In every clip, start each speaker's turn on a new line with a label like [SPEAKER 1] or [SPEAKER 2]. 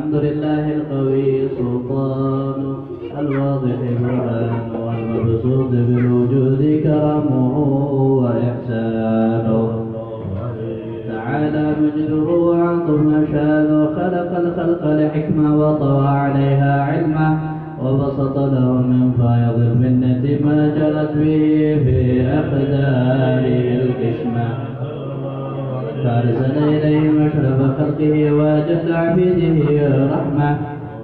[SPEAKER 1] الحمد لله القوي سلطان الواضح برهان والمبسوط بالوجود كرمه وإحسانه تعالى مجده وعظم شانه خلق الخلق لحكمة وطوى عليها علمه وبسط له من فيض المنة ما جرت به في أقداره الكشمة فأرسل إليه مشرف خلقه وجل عبيده رحمة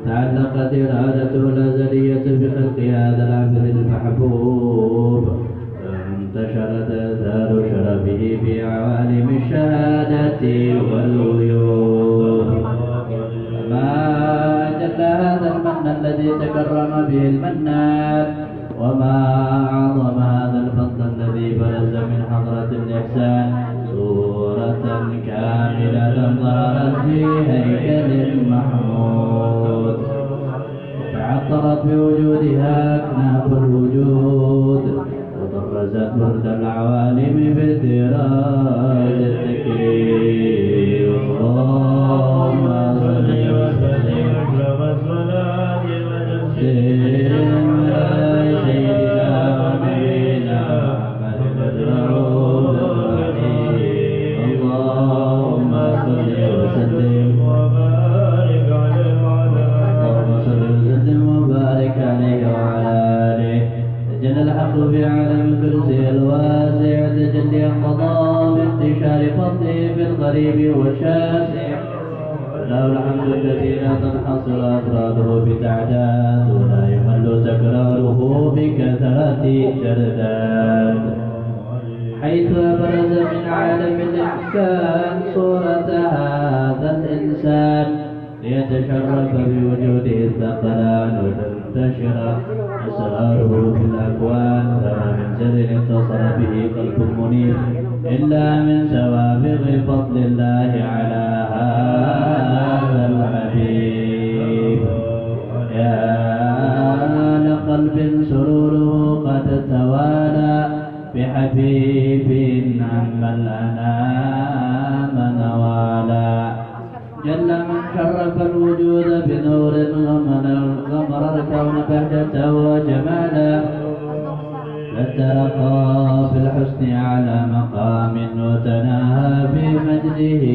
[SPEAKER 1] تعلقت إرادته الأزلية بخلق هذا العبد المحبوب انتشرت آثار شرفه في عوالم الشهادة والغيوب ما جل هذا المن الذي تكرم به المنان وما أعظم هذا الفضل الذي برز من حضرة الإحسان صورة كاملة ظهرت في هيكل محمود تعطرت بوجودها أكناف الوجود وبرزت برد العوالم بالدراج التكريم اللهم صل وسلم الصلاة والتسليم على سيدنا ونبينا محمد المدعوث الرحيم اللهم صل وسلم وبارك عليه وعلى آله تجلى الحق في عالم كرسي الواسع تجلي القضاء بانتشار فضله في القريب والشاسع له الحمد الذي لا تنحصر أفراده بتعداد ولا يمل تكراره بكثرة ترداد حيث أبرز من عالم الإحسان صورة هذا الإنسان ليتشرف بوجوده الثقلان وتنتشر أسراره في الأكوان فما من سر اتصل به قلب منير إلا من سوابغ فضل الله على هذا الحبيب يا لقلب سروره قد توالى بحبيب عما الأنام نوالا جل من شرف الوجود بنور غمر الكون بهجته وجمالا فاترقى في الحسن على مقام وتناهى بمجده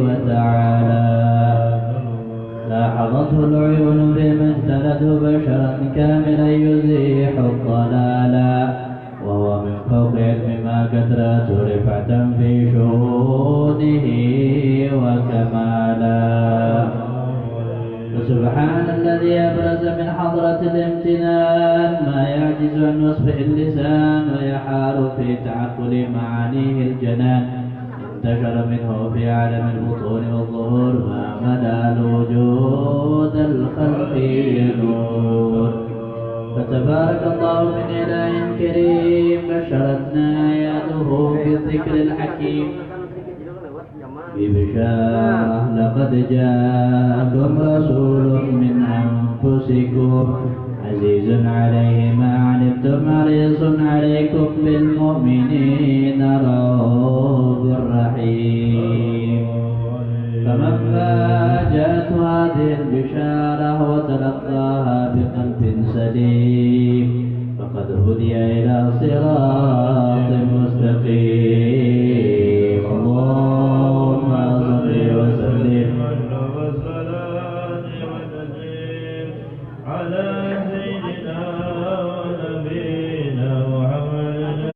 [SPEAKER 1] وتعالى لاحظته العيون بما اجتلته بشرا كاملا يزيح الضلالا وهو من فوق علم ما كثرت رفعة في شهوده وكمالا فسبحان الذي أبرز من حضرة الامتنان ما يعجز عن وصفه اللسان ويحار في تعقل معانيه الجنان انتشر منه في عالم البطون والظهور ما مدى الوجود الخلق نور فتبارك الله من إله كريم بشرتنا آياته في الذكر الحكيم ببشارة لقد جاءكم رسول من أنفسكم عزيز عليه ما عنتم حريص عليكم بالمؤمنين رؤوف رحيم فمن فاجأت هذه البشارة وتلقاها بقلب سليم فقد هدي إلى صراط مستقيم اللهم صل وسلم على سيدنا ونبينا محمد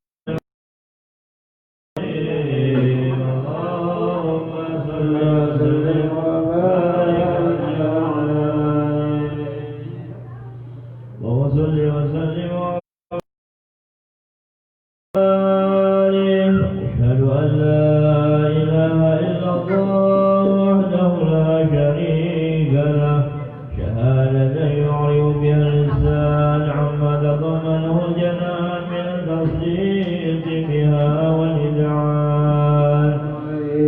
[SPEAKER 1] اللهم صل وسلم وبارك عليه وصل وسلم أشهد أن لا إله إلا الله وحده لا شريك له شهادة يعرف بها الإنسان عما تضمنه الجنان من التصديق بها والإذعان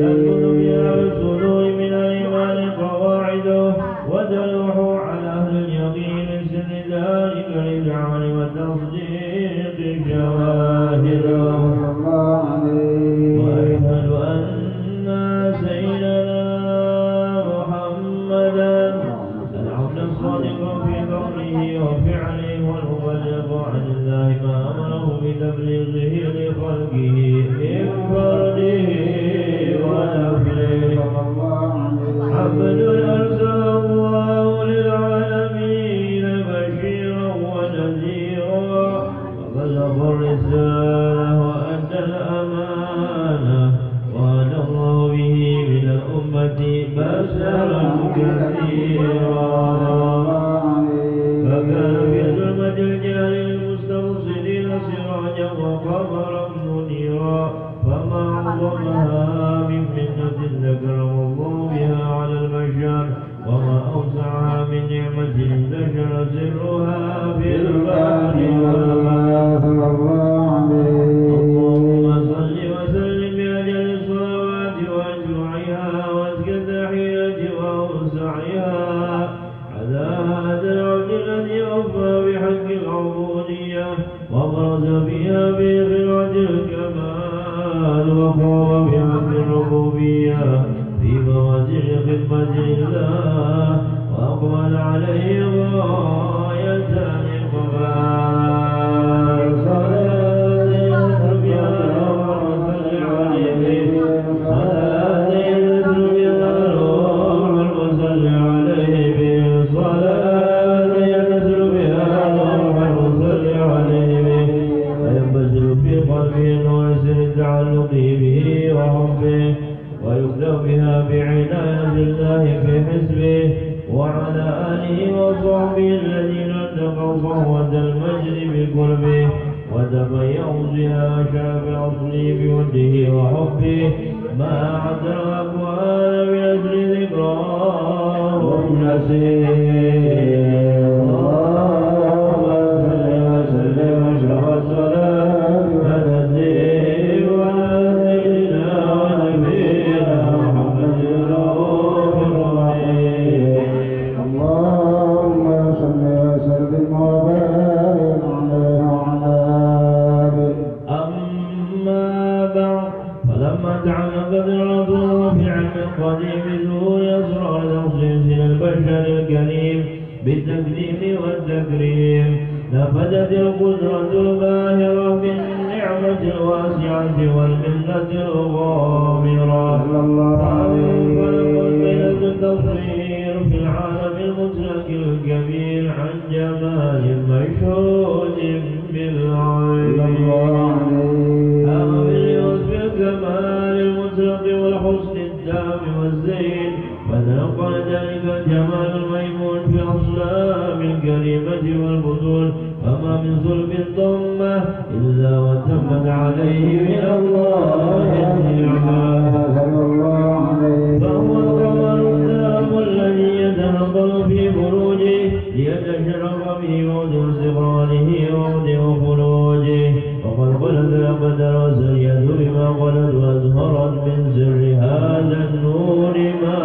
[SPEAKER 1] تثبت بها الصدور من الإيمان قواعده وتلوح على أهل اليقين سر ذلك الإذعان والتصديق شواهده وأشهد أن سيدنا محمدا
[SPEAKER 2] تبليغه لخلقه من فرده ونفله. عبد أرسله الله للعالمين بشيرا ونذيرا وبلغ الرسالة وأدى الأمانة وهدى الله به من الأمة بشرا كثيرا. فكان في ظلمة الجهل المستبصرين سراجا وقمرا منيرا. فما أعظمها من منة ذكره الله بها على البشر وما أوسعها من نعمة انتشر سرها في البحر والبحر. اللهم صل وسلم بأجل الصلوات وأجمعها وأزكى التحيات وأوسعها على هذا العبد الذي وفى بحق العبودية وبرز فيها بخلعة الكمال وقام بحق الربوبية في موازين خدمة الله وأقبل عليه غاية الإقبال. صلاة يسر بها الروح وصل عليه صلاة يسر بها الروح وصل عليه صلاة يسر بها الروح وصل عليه فينبسل في قلبه ويسر التعلق به وحبه ويبدأ بها بعناية الله في حزبه وعلى آله وصحبه الذين اتقوا صهوة المجد بقربه وتبيعوا بها شرف أصله بوجهه وحبه ما أعد الأقوال من أجل ذكراه والنسير. اللهم صل وسلم واشرف الصلاة ونسير على سيدنا ونبينا محمد الرؤوف الرحيم.
[SPEAKER 3] اللهم صل وسلم وبارك عليه وعلى آله.
[SPEAKER 2] أما بعد فلما تعلق الرسول في علم القديم ظهور أسرار تخصيص البشر الكريم بالتقديم والتكريم نفذت القدرة الباهرة بالنعمة الواسعة والمنة الغامرة. فانفلقت ليلة التصوير في العالم المطلق الكبير عن جمال مشهود بالعين بالوصف الكمال المطلق والحسن التام والزين. فتنقل ذلك الجمال الميمون في أصلاب الكريمة والبطون فما من صلب الضمة إلا وتمت عليه من الله النعمة. فهو القمر التام الذي يتنقل في بروجه ليتشرف به موت استقراره وموت خروجه. وقد قلت الأقدار وسريت بما قلت وأزهرت من سر هذا النور ما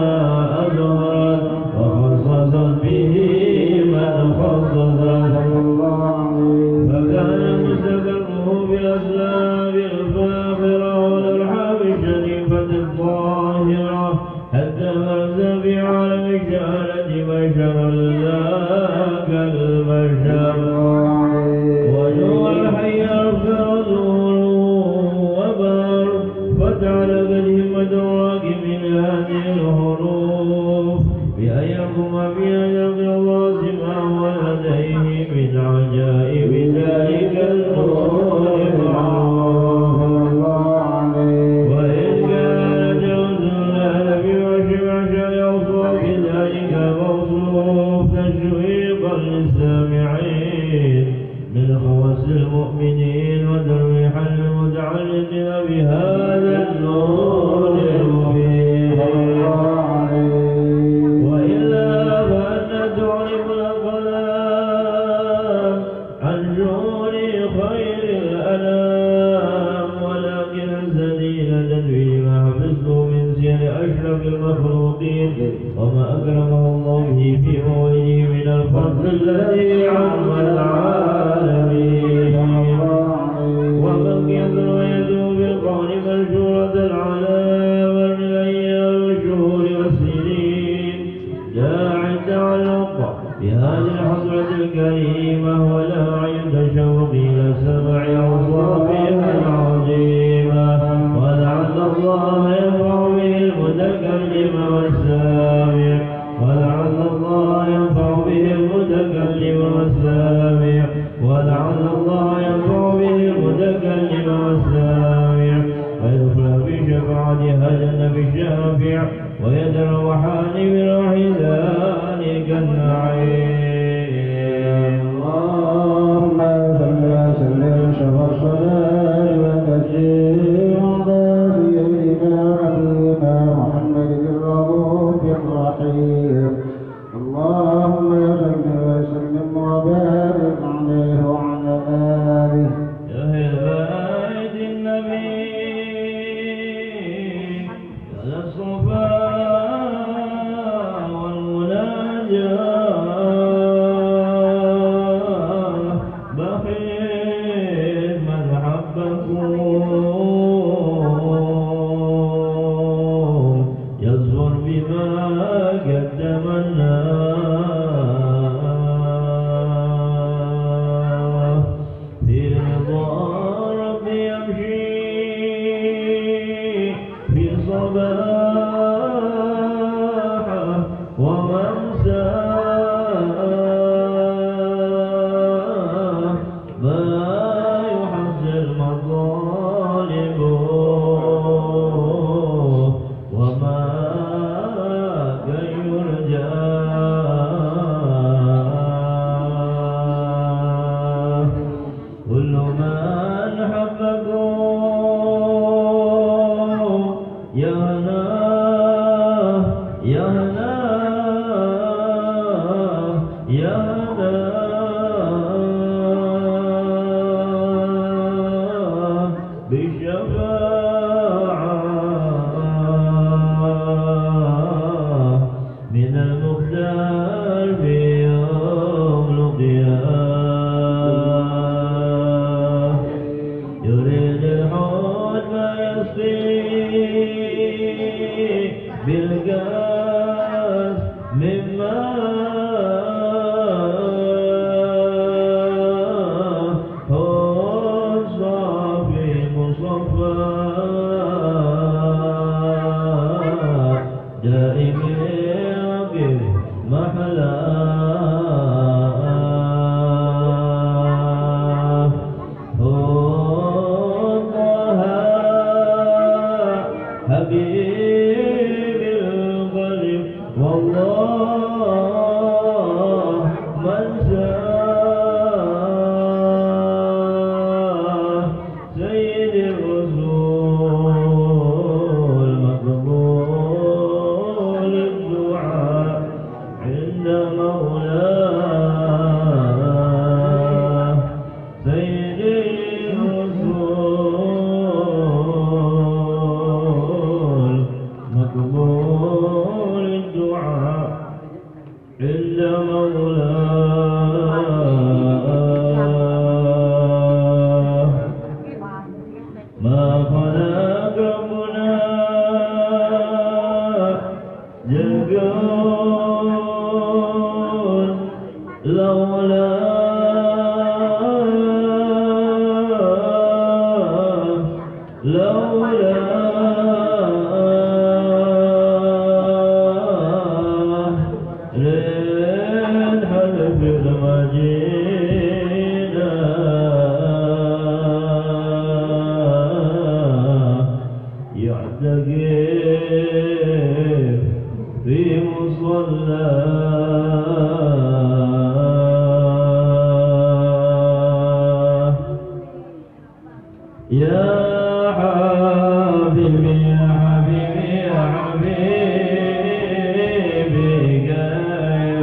[SPEAKER 2] أزهرت وخصصت به من خصصت. فكان مستقره بالأسلاب الفاخرة والأرحام الشريفة الطاهرة حتى برز في عالم الشهادة بشرا ذاك البشر. وجوه الحي أرفع ظهوره وبار فتعلق همة الراكب من هذه الحروف بأن يقوم بها يلقى الله سماه ولديه من عجائب ذلك النور معروف. وإن كانت الرسل بمعشر أوصاف ذلك موصوف تشويقا للسامعين من خواص المؤمنين وترويحا للمتعلقين بهذا النور المبين. وإلا فأن تعرف الأقلام عن شؤون خير الأنام ولكن السدينة فيما حفظته من سير أشرف المخلوقين وما أكرمه الله به في موعده من الفضل الذي عم العالمين. وبقيت رؤيته بالقول منشورة العلام من الأيام والشهور والسنين داعي التعلق بهذه الحضرة الكريمة ولا عند شوق إلى سمع أوصاف
[SPEAKER 3] الكريم اللهم صل وسلم وبارك عليه وعلى آله
[SPEAKER 2] يا أهل بيت النبي يا الصفاء والمناجاة بخيل من حبكم يصبر بما قدم الله في رضا ربي يمشي في صباحه ومساءه ما يحزن مطالبه وما كي يرجى كل من حبكم يهناه يهناه يهناه بالشفاعة من المختار في يوم القيامة يريد الحوت ما يسقي بالكاس من ماء هو الصافي مصفى دائم يقف محلاه حبيب القلب والله من ساه سيد الرسول مقبول الدعاء عند مولاه سيد الرسول مقبول الدعاء عند مولاه ما خلق ربنا جلقون لولا للحلف المجيدة يعتكف في مصلاه يا حبيبي يا حبيبي يا حبيبي غير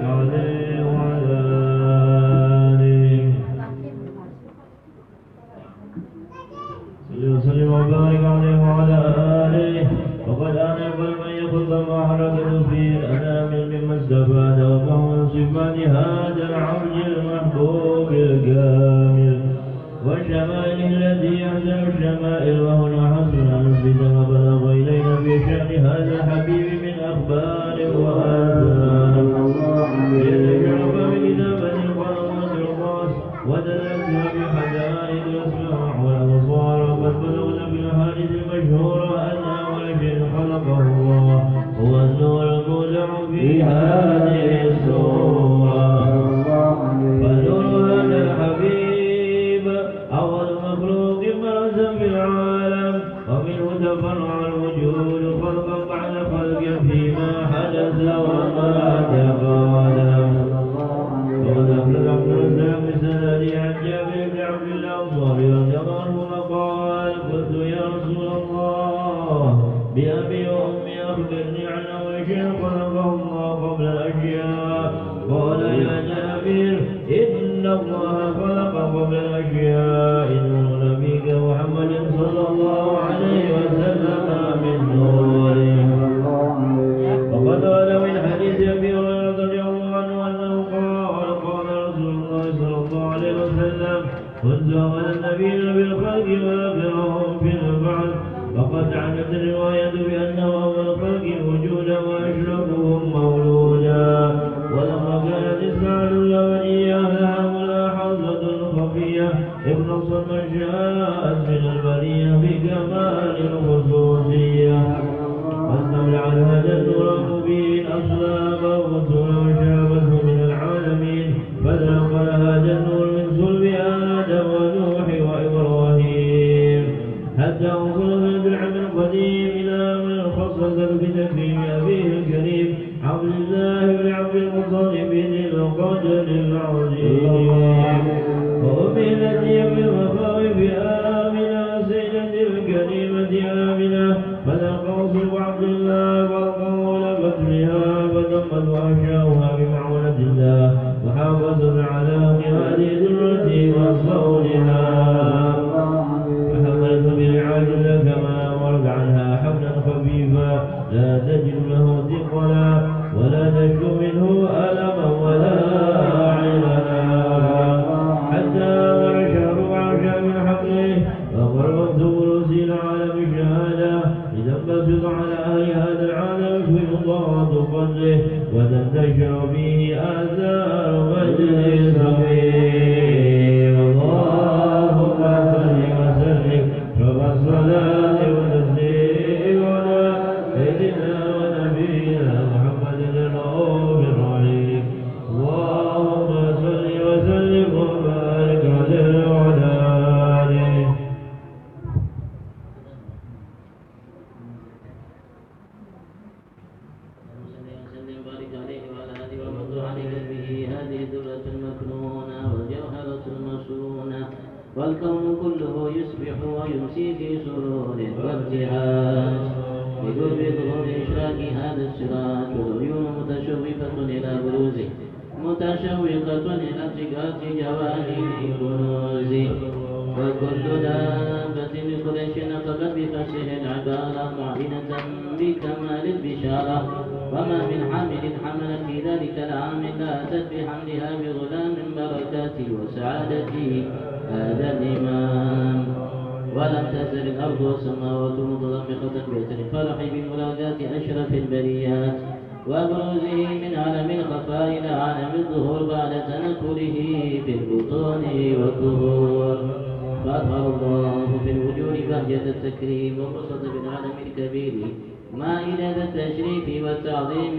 [SPEAKER 2] عليه وعلى آله صل وسلم وبارك عليه وعلى آله وقد آن يقبل من يخذ ما حركته فيه الأنامل مما استفاد وفهو من صفات هذا العبد المحبوب الكامل والشمائل التي يحزن الشمائل وهنا حسنا نثبت ما بلغ إلينا في شأن هذا الحبيب من أخبار وآثار ليتشرف بكتابة القرآن الخاص ودلتها بحدائق الأسماع والأبصار وقد بلغنا في الأحاديث المشهورة أن أول شيء خلقه الله هو النور المولع في هذه السورة فنور هذا الحبيب أول مخلوق برزا في العالم ومنه تفرع الوجود خلقا بعد خلق فيما حدث وما تقدم وقد أخرج عبد الرزاق بسند عن جابر بن عبد الله الأنصاري رضي الله عنهما قال قلت يا رسول الله بأبي وأمي أخبرني عن أول شيء خلقه الله قبل الأشياء قال يا جابر إن الله خلق قبل الأشياء نور نبيك محمد صلى الله عليه وسلم من نوره وقد ورد من حديث أبي هريرة رضي الله عنه أنه قال قال رسول الله صلى الله عليه وسلم كنت أول النبيين بالخلق وآخرهم في البعث وقد عنت الرواية بأنه أول خلق وجودا وأشرفهم مولودا ولما كانت الساعة الأولية لها ملاحظة خفية اختص من شاءت من البرية بكمال الخصوصية واستولع هذا النور المبين أصلاب الرسل وشابته من العالمين فنقل هذا النور من صلب آدم ونوح وإبراهيم حتى وصل بالعلم القديم إلى من خصص بتكريم أبيه الكريم عبد الله بن عبد المطلب ذي القدر العظيم وأمه التي بالمخاوف آمنة سيدة الكريمة آمنة فنقص عبد الله والقول قتلها فتمت وأشاؤها بمعونة الله وحافظت على هذه ذرته وصولها فحملت برعاية الله كما ورد عنها حملا خفيفا لا تجد له ثقلا ولا تشكو منه ألما ولا علنا حتى معشر وعشى من حقه فقربت بروسي العالم الشهادة لتنبسط على أهل هذا العالم في مضاعة قدره وتنتشر فيه آثار مجد صغير اللهم صل وسلم رب الصلاة والتسليم على سيدنا ونبينا محمد الرؤوف الرحيم اللهم صل وسلم وبارك عليه وعلى آله
[SPEAKER 1] وبارك عليه وعلى آله ومن عليك به هذه الذرة المكنونة والجوهرة المصونة والكون كله يصبح ويمسي في سرور وابتهاج بقرب ظهور إشراك هذا السراج والعيون متشوفة إلى بروزه متشوقة إلى ابتكار جواهر كنوزه وكل دابة بقريش نطقت بفصح العبارة معلنة بكمال البشارة وما من حامل حملت في ذلك العام لا أتت بحملها بغلام بركاته وسعادته هذا الإمام ولم تزل الأرض والسماوات متضمخة بأثر الفرح بملاقاة أشرف البريات وبروزه من عالم الخفاء إلى عالم الظهور بعد تنكره في البطون والظهور فأظهر الله في الوجود بهجة التكريم وبسط بالعالم الكبير مائدة التشريف والتعظيم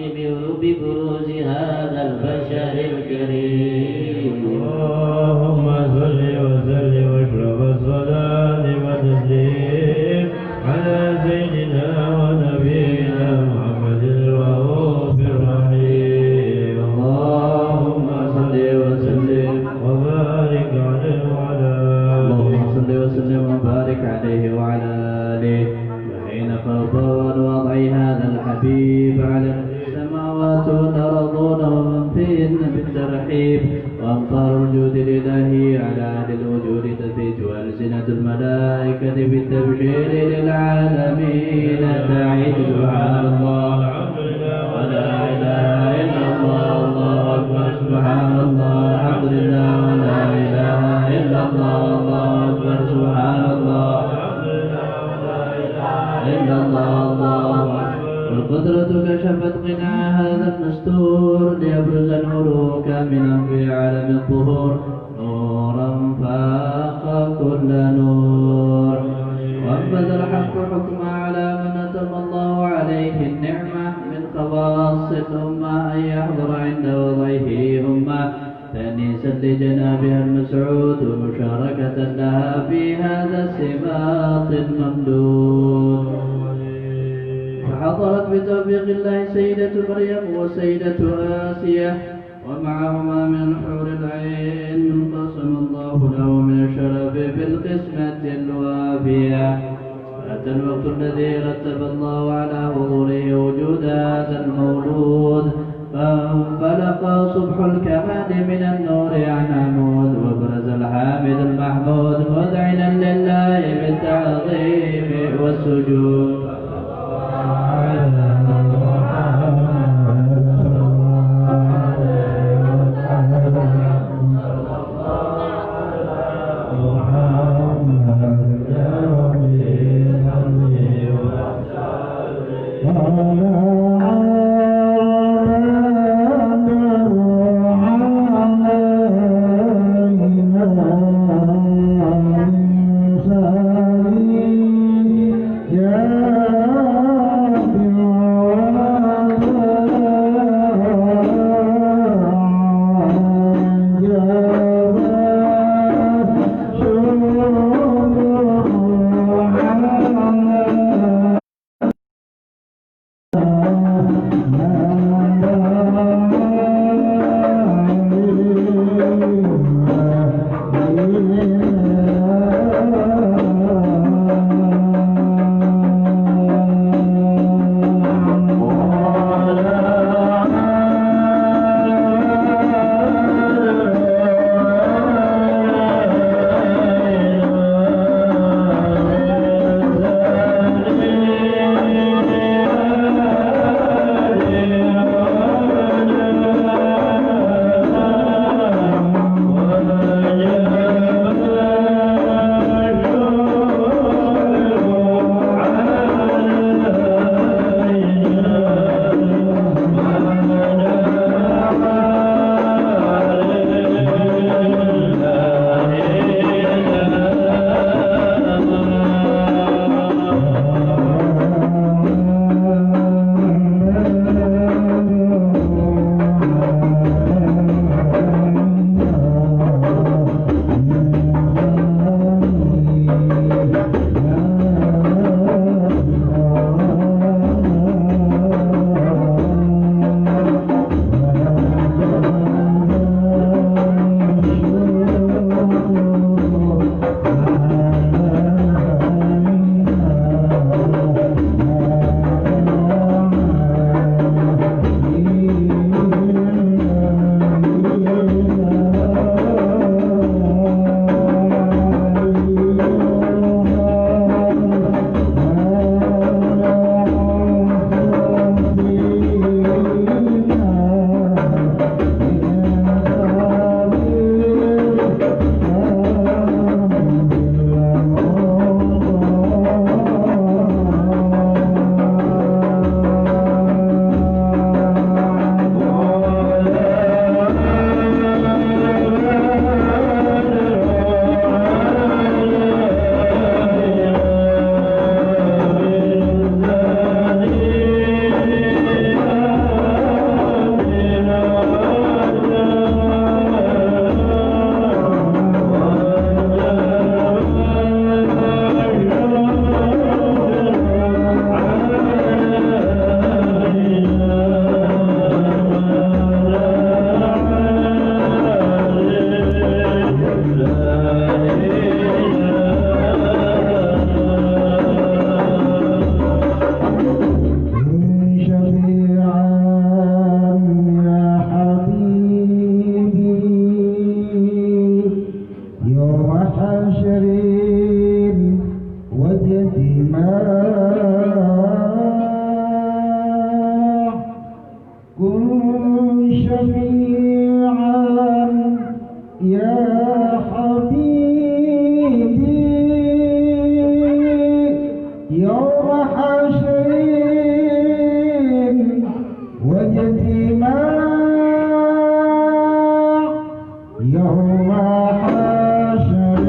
[SPEAKER 1] ببروز هذا البشر الكريم
[SPEAKER 2] اللهم صل وسلم واشرف الصلاة والتسليم على سيدنا ونبينا محمد الرؤوف الرحيم اللهم صل وسلم وبارك عليه وعلى
[SPEAKER 1] اللهم صل وسلم وبارك عليه وعلى آله وحين فرض وضع هذا الحبيب على السماوات والأرضون ومن فيهن الرحيم وأمطار الجود الإلهي على أهل الوجود تثيج ألسنة الملائكة بالتبشير للعالمين تعيد سبحان الله ولا إله إلا الله الله أكبر سبحان الله الحمد لله ولا إله إلا الله الله أكبر سبحان الله إلا الله الله والقدرة كشفت قناع هذا المستور ليبرز الملوك كاملا في عالم الظهور نورا فاق كل نور وأنفذ الحق حكما على من أتم الله عليه النعمة من خواص الأمة أن يحضر عند وضعه أمة تأنيسا لجنابها المسعود ومشاركة لها في هذا السباق الممدود فحضرت بتوفيق الله سيدة مريم وسيدة آسية ومعهما من الحور العين قسم الله له من الشرف في القسمة الوافية فأتى الوقت الذي رتب الله على حضوره وجود هذا المولود فانفلق صبح الكمال من النور عن عمود وبرز الحامد المحمود مذعنا لله بالتعظيم والسجود
[SPEAKER 3] يا حبيبي يوم حشر واجتماع يوم حشر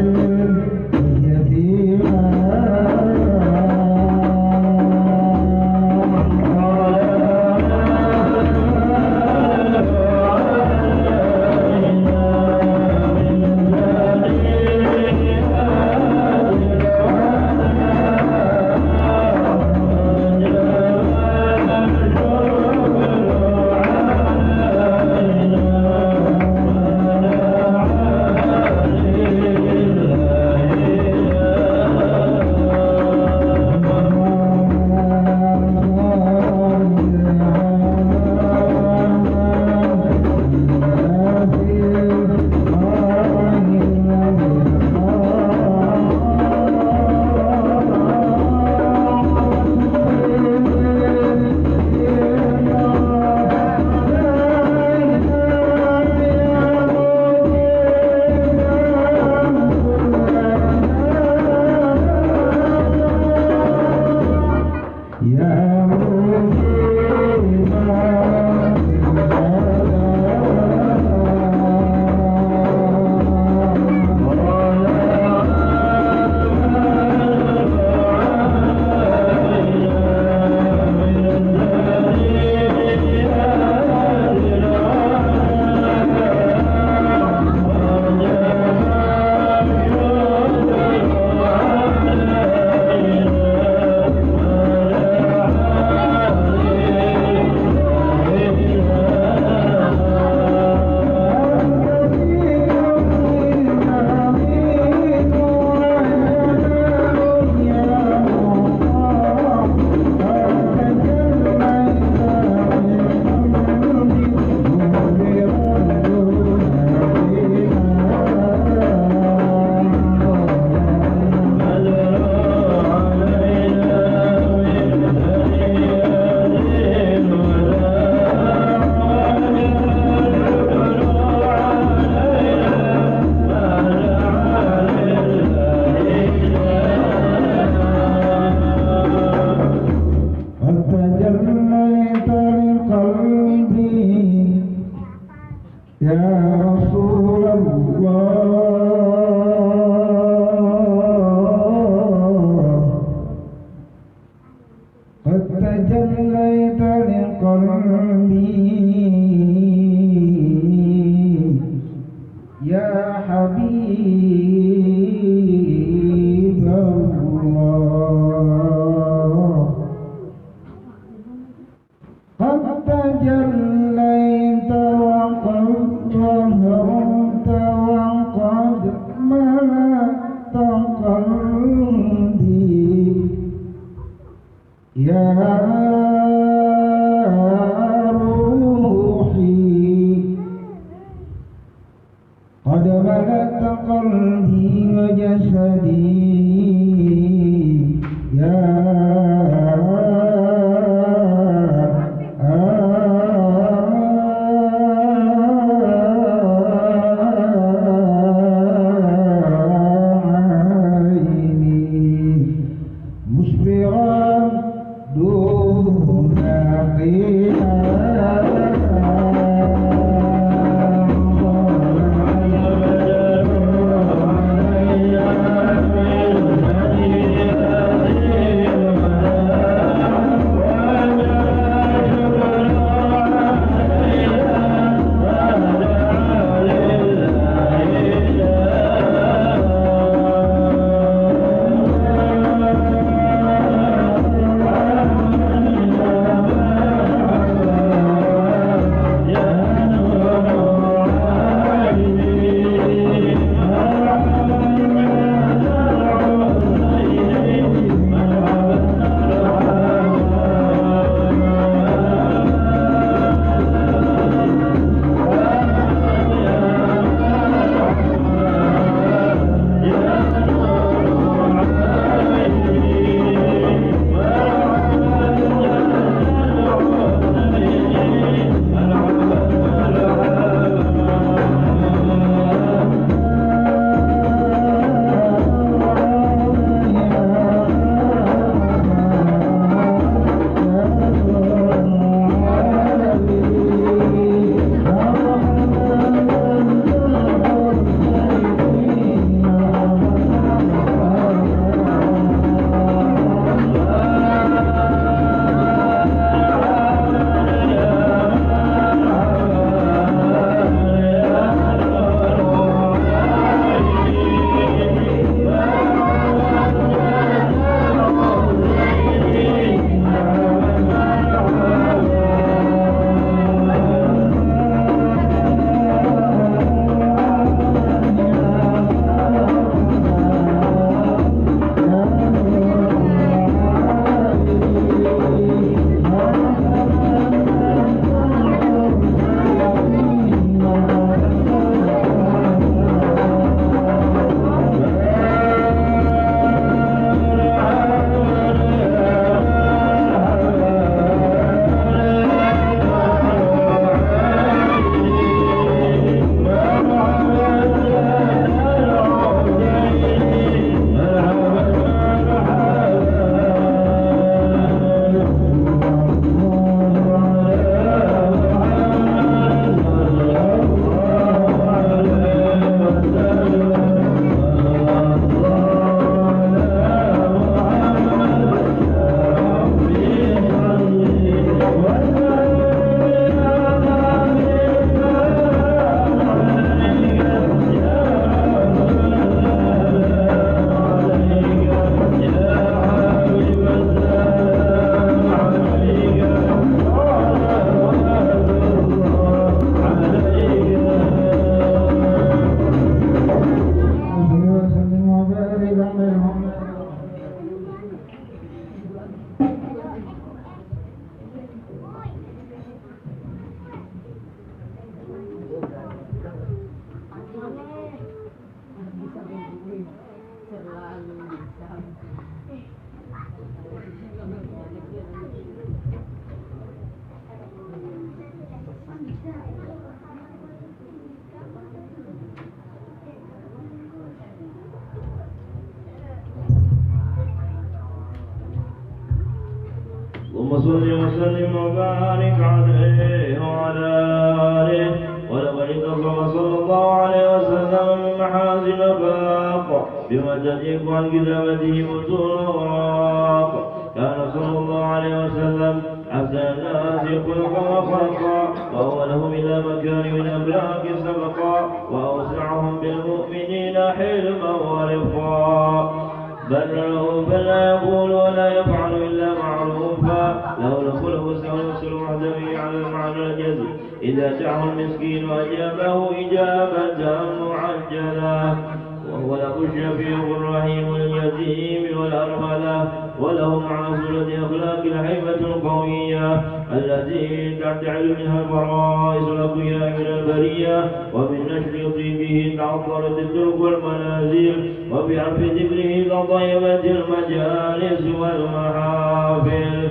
[SPEAKER 3] تجليت لقلبي يا حبيب الله قد تجليت وقد ظهرت وقد ملأت قلبي يا روحي قد ملأت قلبي وجسدي يا عيني مسفرا دون قيام
[SPEAKER 2] وصل وسلم وبارك عليه وعلى آله. ولقد اتصف صلى الله عليه وسلم من محاسن الأخلاق بما تضيق عن كتابته متون الأوراق. كان صلى الله عليه وسلم أحسن الناس خلقا وخلقا، وأولهم إلى مكارم الأخلاق سبقا، وأوسعهم بالمؤمنين حلما ورفقا. بل لا يقول ولا يفعل إلا معروفا. له الخلق والسلوك وحده على المعنى الجزم. إذا دعه المسكين وأجابه إجابة معجلة، وهو له الشفيع الرحيم اليتيم والأرملة. وله مع سورة أخلاق الحيبة القوية التي تعتعد منها الفرائس الأقوياء من البرية. ومن نشر طيبه تعطرت الطرق والمنازل، وبعرف ذكره تطيبت المجالس والمحافل.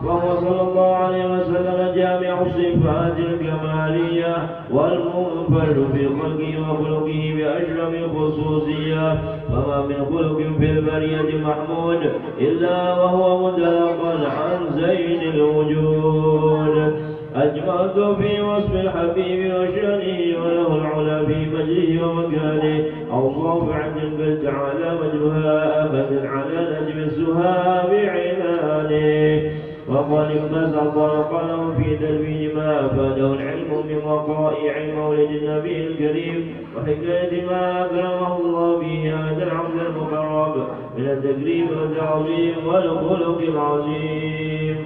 [SPEAKER 2] وهو صلى الله عليه وسلم جامع الصفات الكمالية والمنفرد في خلقه وخلقه بأشرف الخصوصية. فما من خلق في البرية محمود إلا وهو متلقى عن زين الوجود. أجمعت في وصف الحبيب وشأنه، وله العلا في مجده ومكانه. أوصاف عند بل تعالى مجدها أبدا على نجم السهام عنانه. وقد انبسط القلم في تلوين ما أفاده العلم من وقائع مولد النبي الكريم، وحكاية ما أكرمه الله به هذا العبد المقرب من التكريم والتعظيم والخلق العظيم.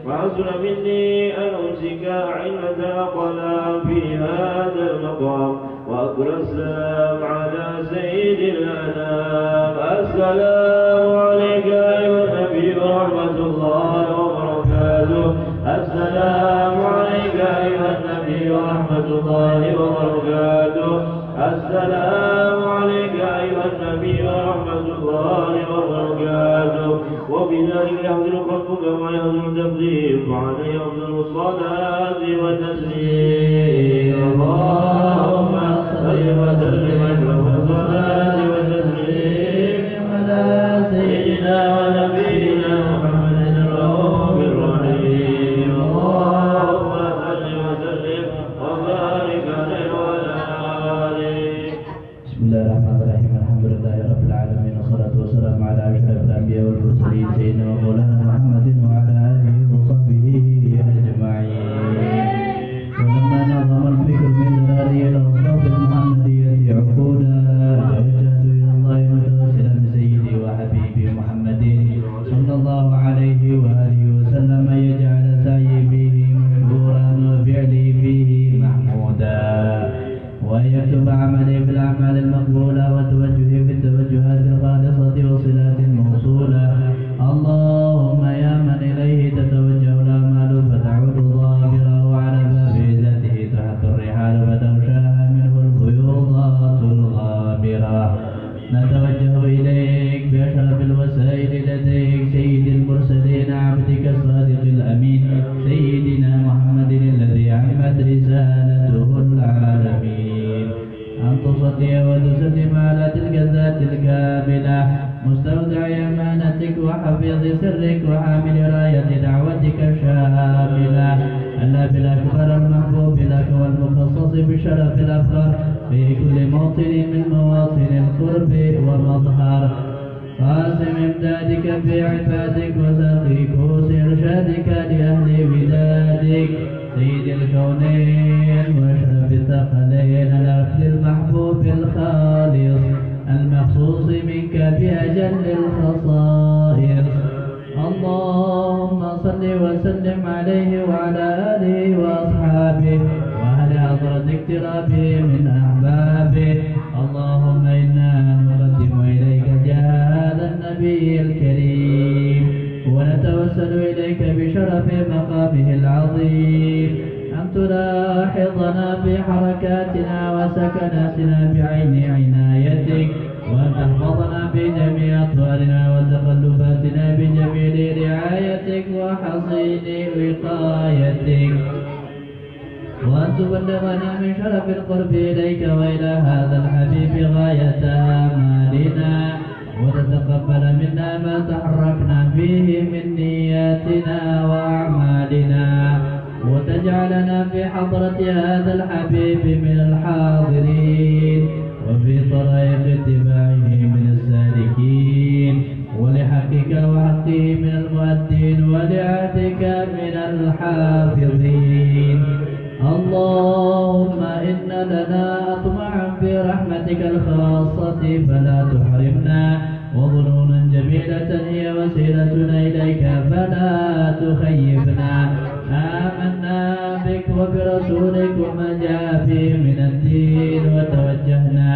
[SPEAKER 2] وحسن مني أن أمسك علمة الأقلام في هذا المقام، وأقرأ السلام على سيد الأنام. السلام عليك أيها النبي ورحمة الله وبركاته. السلام عليك أيها النبي ورحمة الله وبركاته. السلام عليك أيها النبي ورحمة الله وبركاته. وبذلك يحضر قلبك ما يحضر التقدير، وعليه أفضل الصلاة والتسليم. اللهم صل وسلم أشرف الصلاة والتسليم على سيدنا ونبينا محمد الرؤوف الرحيم. اللهم صل وسلم وبارك عليه وعلى آله.
[SPEAKER 1] بسم الله الرحمن الرحيم. الحمد لله رب العالمين، والصلاة والسلام على أشرف الأنبياء والمرسلين سيدنا ومولانا محمد وعلى آله وصحبه أجمعين. ولما نظم الفكر من هذه الأوصاف المحمدية عقودا، توجهت إلى الله متوسلا بسيدي وحبيبي محمد صلى الله عليه وآله وسلم أن يجعل سعيي فيه مشكورا وفعلي فيه محمودا، وأن يكتب عملي في الأعمال المقبولة وتوجهي في التوجهات الخالصة وصلات الموصولة. اللهم يا من إليه تتوجه الأعمال فتعود ظاهرة، وعلى باب عزته تحت الرحال فتغشاها منه الفيوضات الغامرة. نتوجه إليك بأشرف الوسائل لديك سيد المرسلين عبدك الصادق الأمين سيدنا محمد الذي عمت رسالته العالمين، أن تصلي وتسلم على تلك الذات الكاملة مستودع أمانتك وحفيظ سرك وحامل راية دعوتك الشاملة، النبي الأكبر المحبوب لك والمخصص بشرف الأفخار في كل موطن من مواطن القرب ومظهر. قاسم امدادك في عبادك وسقي كوس إرشادك لأهل ودادك سيد الكونين وأشرف الثقلين الأصل المحبوب الخالص المخصوص منك بأجل الخصائص. اللهم صل وسلم عليه وعلى آله وأصحابه وأهل حضرة اقترابه من أحبابه. اللهم إنا نقدم إليك جاه هذا النبي الكريم، ونتوسل إليك بشرف مقامه العظيم أن تلاحظنا في حركاتنا وسكناتنا بعين عنايتك، وأن تحفظنا في جميع أطوارنا وتقلباتنا بجميل رعايتك وحصين وقايتك، وأن تبلغنا من شرف القرب إليك وإلى هذا الحبيب غاية آمالنا، وتتقبل منا ما تحركنا فيه من نياتنا وأعمالنا، وتجعلنا في حضرة هذا الحبيب من الحاضرين، وفي طريق اتباعه من السالكين، ولحقك وحقه من المؤدين، ولعهدك من الحافظين. اللهم إن لنا أطمعا في رحمتك الخاصة فلا تحرمنا، وظنونا جميلة هي وسيلتنا إليك فلا تخيبنا. آمنا بك وبرسولك وما جاء به من الدين، وتوجهنا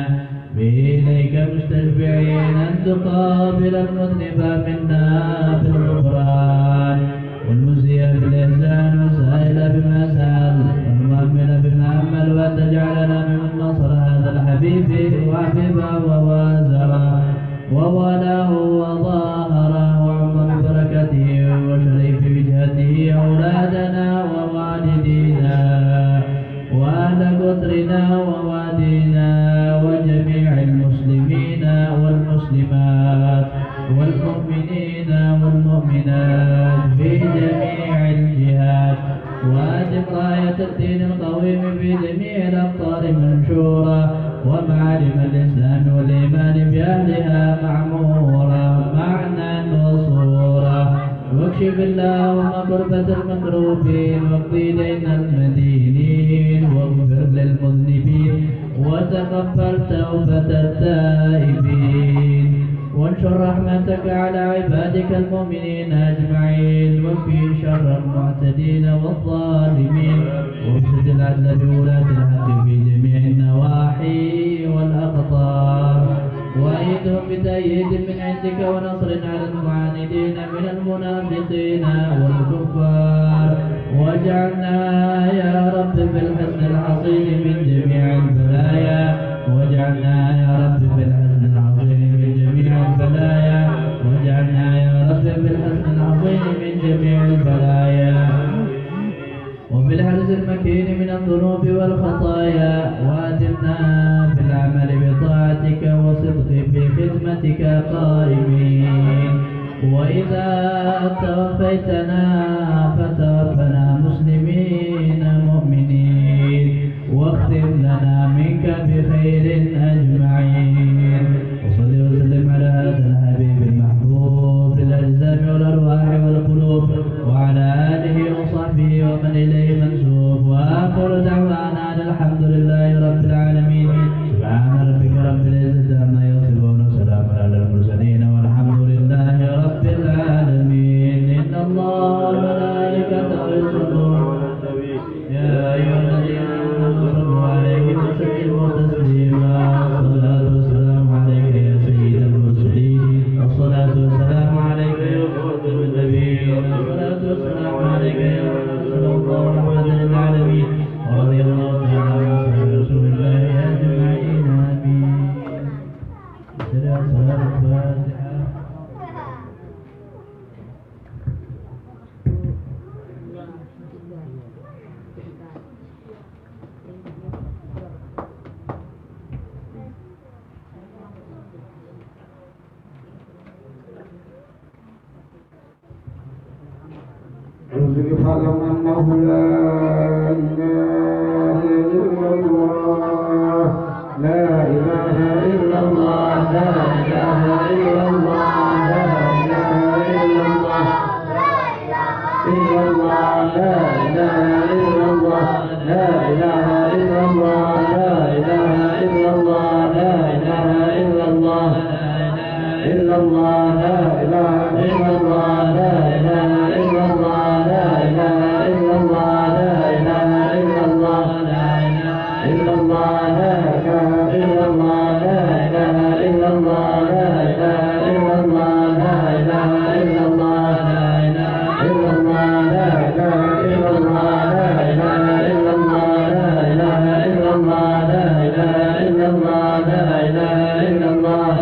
[SPEAKER 1] به إليك مستشفعين أن تقابل المذنب منا بالغفران، والمسيء بالإحسان، والسائل بما سأل، والمؤمن بما أمل، وتجعلنا ممن نصر هذا الحبيب وحببه ووازره وولاه وظاهره، وعم ببركته وشريف وجهته أولادنا ووالدينا وأهل قطرنا ووادينا وجميع المسلمين والمسلمات والمؤمنين والمؤمنات في جميع الجهات، وأدم راية الدين القويم في جميع الأقطار منشورة، ومعالم الإسلام والإيمان بأهلها معمورة معنى وصورة، واكشف اللهم كربة المكروبين، واقضي دين المدينين، واغفر للمذنبين، وتقبل توبة التائبين، وانشر رحمتك على عبادك المؤمنين أجمعين، وفي شر المعتدين والظالمين، وابسط العدل بولاة الحق في جميع النواحي والأقطار، وأيدهم بتأييد من عندك ونصر على المعاندين من المنافقين والكفار، واجعلنا يا رب بالحسن الحصين من جميع البلايا، واجعلنا يا رب بالحسن العظيم من جميع البلايا، واجعلنا يا رب بالحسن العظيم من جميع البلايا، وبالحرز المكين من الذنوب والخطايا، وأدمنا بالعمل بطاعتك وصدق في خدمتك قائمين، وإذا توفيتنا فتوفنا مسلمين مؤمنين، واختم لنا منك بخير أجمعين. وصل وسلم على هذا الحبيب المحبوب للأجسام والأرواح والقلوب، وعلى آله وصحبه ومن إليه منسوب، وآخر دعوانا الحمد لله رب العالمين. سبحان ربك رب العزة عما يصفون، وسلام على المرسلين، والحمد لله رب العالمين. إن الله وملائكته يصلون يا أيها الذين آمنوا صلوا عليه وسلموا تسليما. الصلاة والسلام عليك يا سيد المرسلين، الصلاة والسلام عليك يا خاتم النبيين، الصلاة والسلام عليك يا رسول الله ورحمة للعالمين، ورضي الله تعالى عن رسول الله أجمعين. آمين. صلاة الفاتحة.
[SPEAKER 3] انزل فاعلم انه لا اله الا الله، لا اله الا الله، لا اله الا الله، لا اله الا الله، الا الله، لا اله الا الله، لا اله الا الله، لا اله الا الله، لا اله الا الله، الا الله، لا اله الا الله، لا اله الا الله، لا اله الا الله، لا اله الا الله، لا اله الا الله، لا اله الا الله، لا اله الا الله، لا اله الا الله، لا اله الا الله، لا اله الا الله، لا اله الا الله، لا اله الا الله، لا اله الا الله، لا اله الا الله، لا اله الا الله،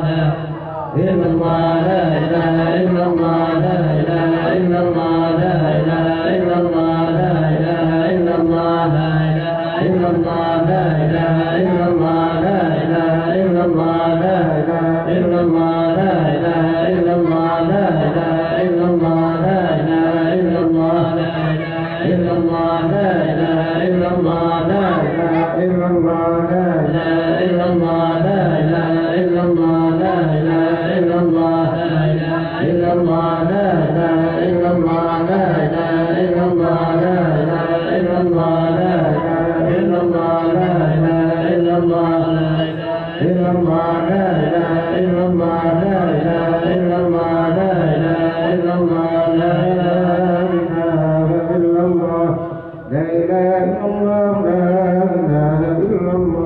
[SPEAKER 3] إلا الله، لا إله إلا الله، لا إله إلا الله، لا إله إلا الله، لا إله إلا الله، لا إله إلا الله، لا إله إلا الله، لا إله إلا إلا الله لا إله إلا الله لا إله إلا الله لا إله إلا الله لا إله إلا الله لا إله إلا الله لا إله إلا الله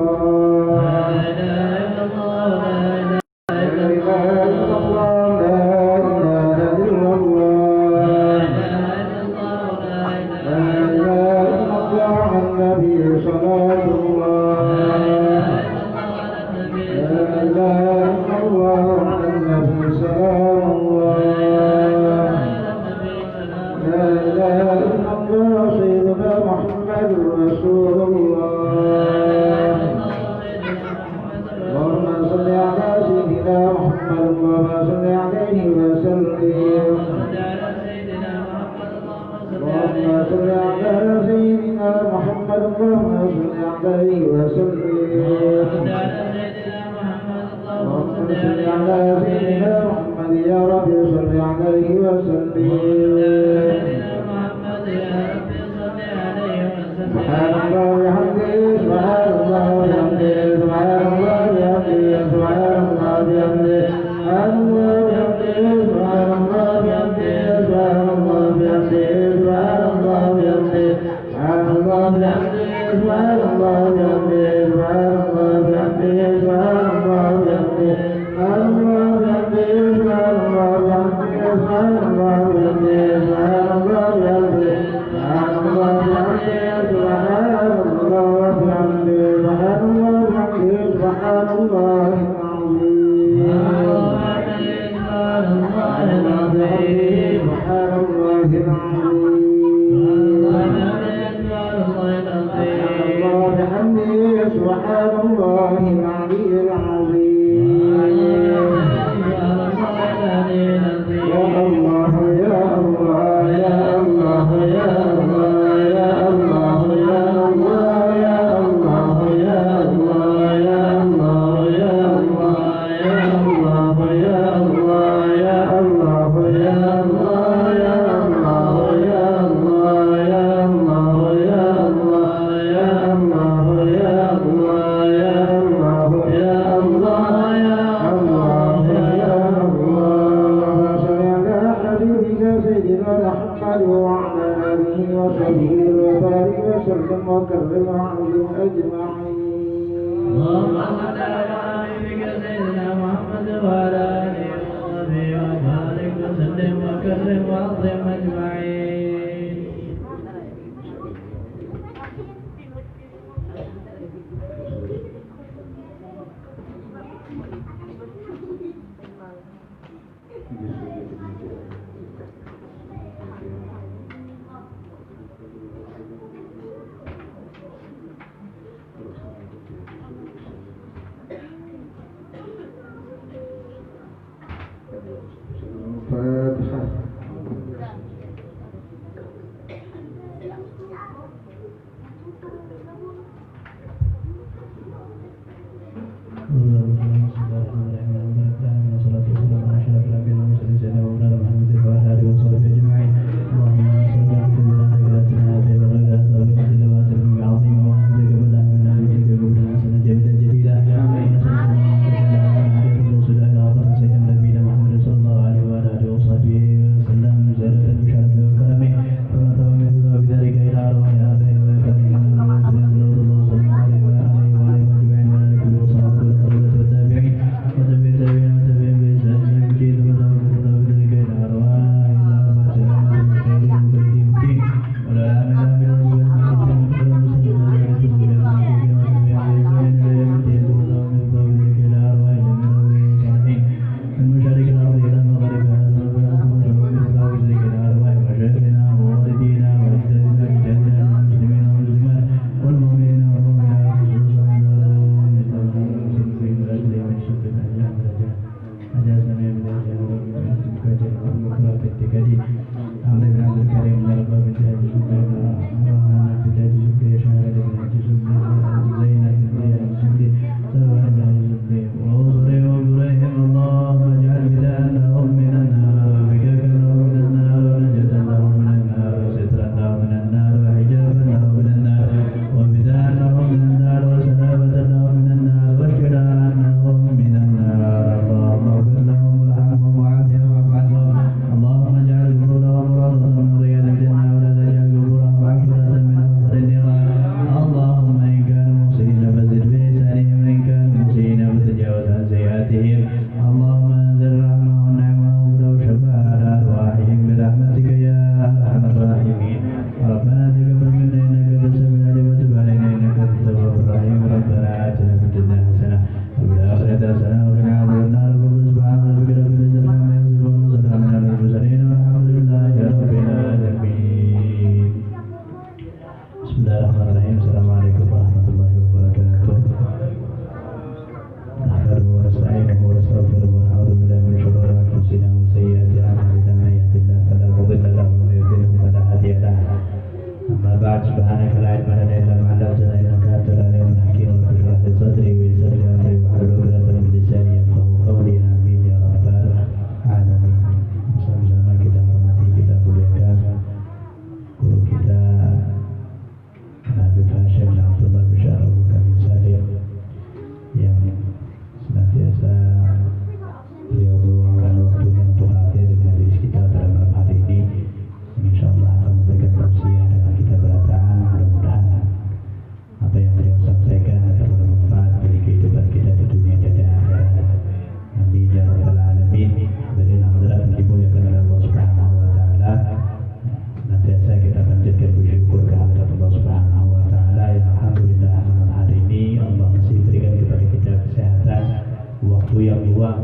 [SPEAKER 4] uang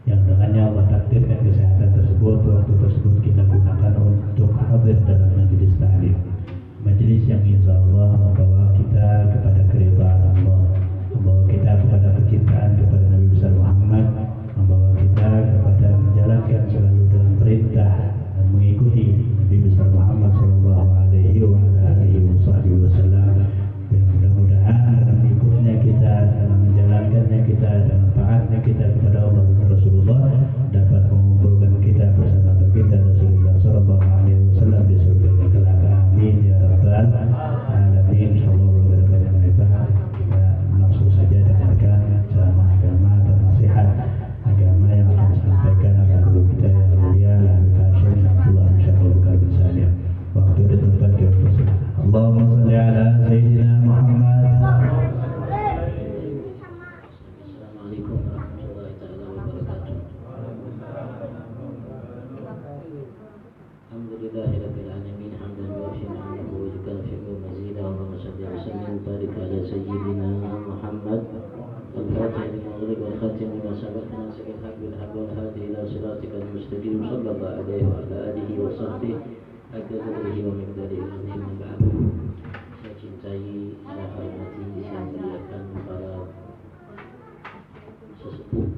[SPEAKER 4] yang dengannya Allah takdirkan kesehatan tersebut, waktu tersebut kita gunakan untuk hadir dalam majelis ta'lim, majelis yang insyaallah membawa kita kepada keridhaan Allah, membawa kita kepada kecintaan kepada Nabi besar Muhammad, membawa kita kepada menjalankan selalu dalam perintah dan mengikuti Nabi besar Muhammad sallallahu alaihi wasallam. Dan mudah-mudahan dalam ikutnya kita, dalam menjalankannya kita, dalam taatnya kita kepada Allah dan Rasulullah dapat mengumpulkan kita bersama baginda Rasulullah sallallahu alaihi wasallam di surga kelak. Amin ya rabbal alamin. Insyaallah berbahagia manfaat. Kita langsung saja dengarkan ceramah agama dan nasihat agama yang akan disampaikan oleh guru kita yang mulia Habib Hashim Abdullah Syarul Bukhari bin Salim. Waktu ditentukan ke persilakan. Allahumma shalli ala sayyidina Muhammad.
[SPEAKER 1] Assalamualaikum warahmatullahi taala wabarakatuh. Alhamdulillahirabbil alamin hamdan wa syukuran wa yukafi'u mazida. Allahumma shalli wa sallim wa barik ala sayyidina Muhammad al-fatih lil-maghrib wal khatim lima sabaq nasir al-haq bil haq wal hadi ila siratikal mustaqim sallallahu alaihi wa ala alihi wa sahbihi hatta qadrihi wa miqdarihi al-azim. Ba'du. Saya cintai, saya hormati, saya muliakan para sesepuh,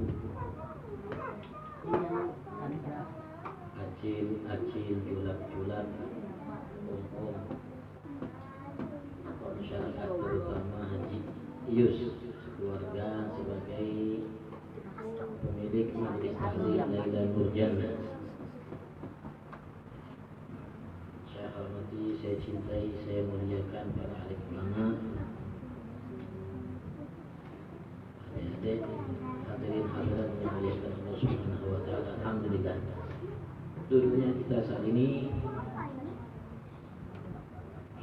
[SPEAKER 1] acil, julak, om, masyarakat terutama Haji Yus keluarga sebagai pemilik Majelis Taklim Lailatul Nurjannah. Saya hormati, saya cintai, saya muliakan para alim ulama, adik-adik, hadirin hadirat yang dimuliakan Allah Subhanahu wa taala. Alhamdulillah. Dulunya kita saat ini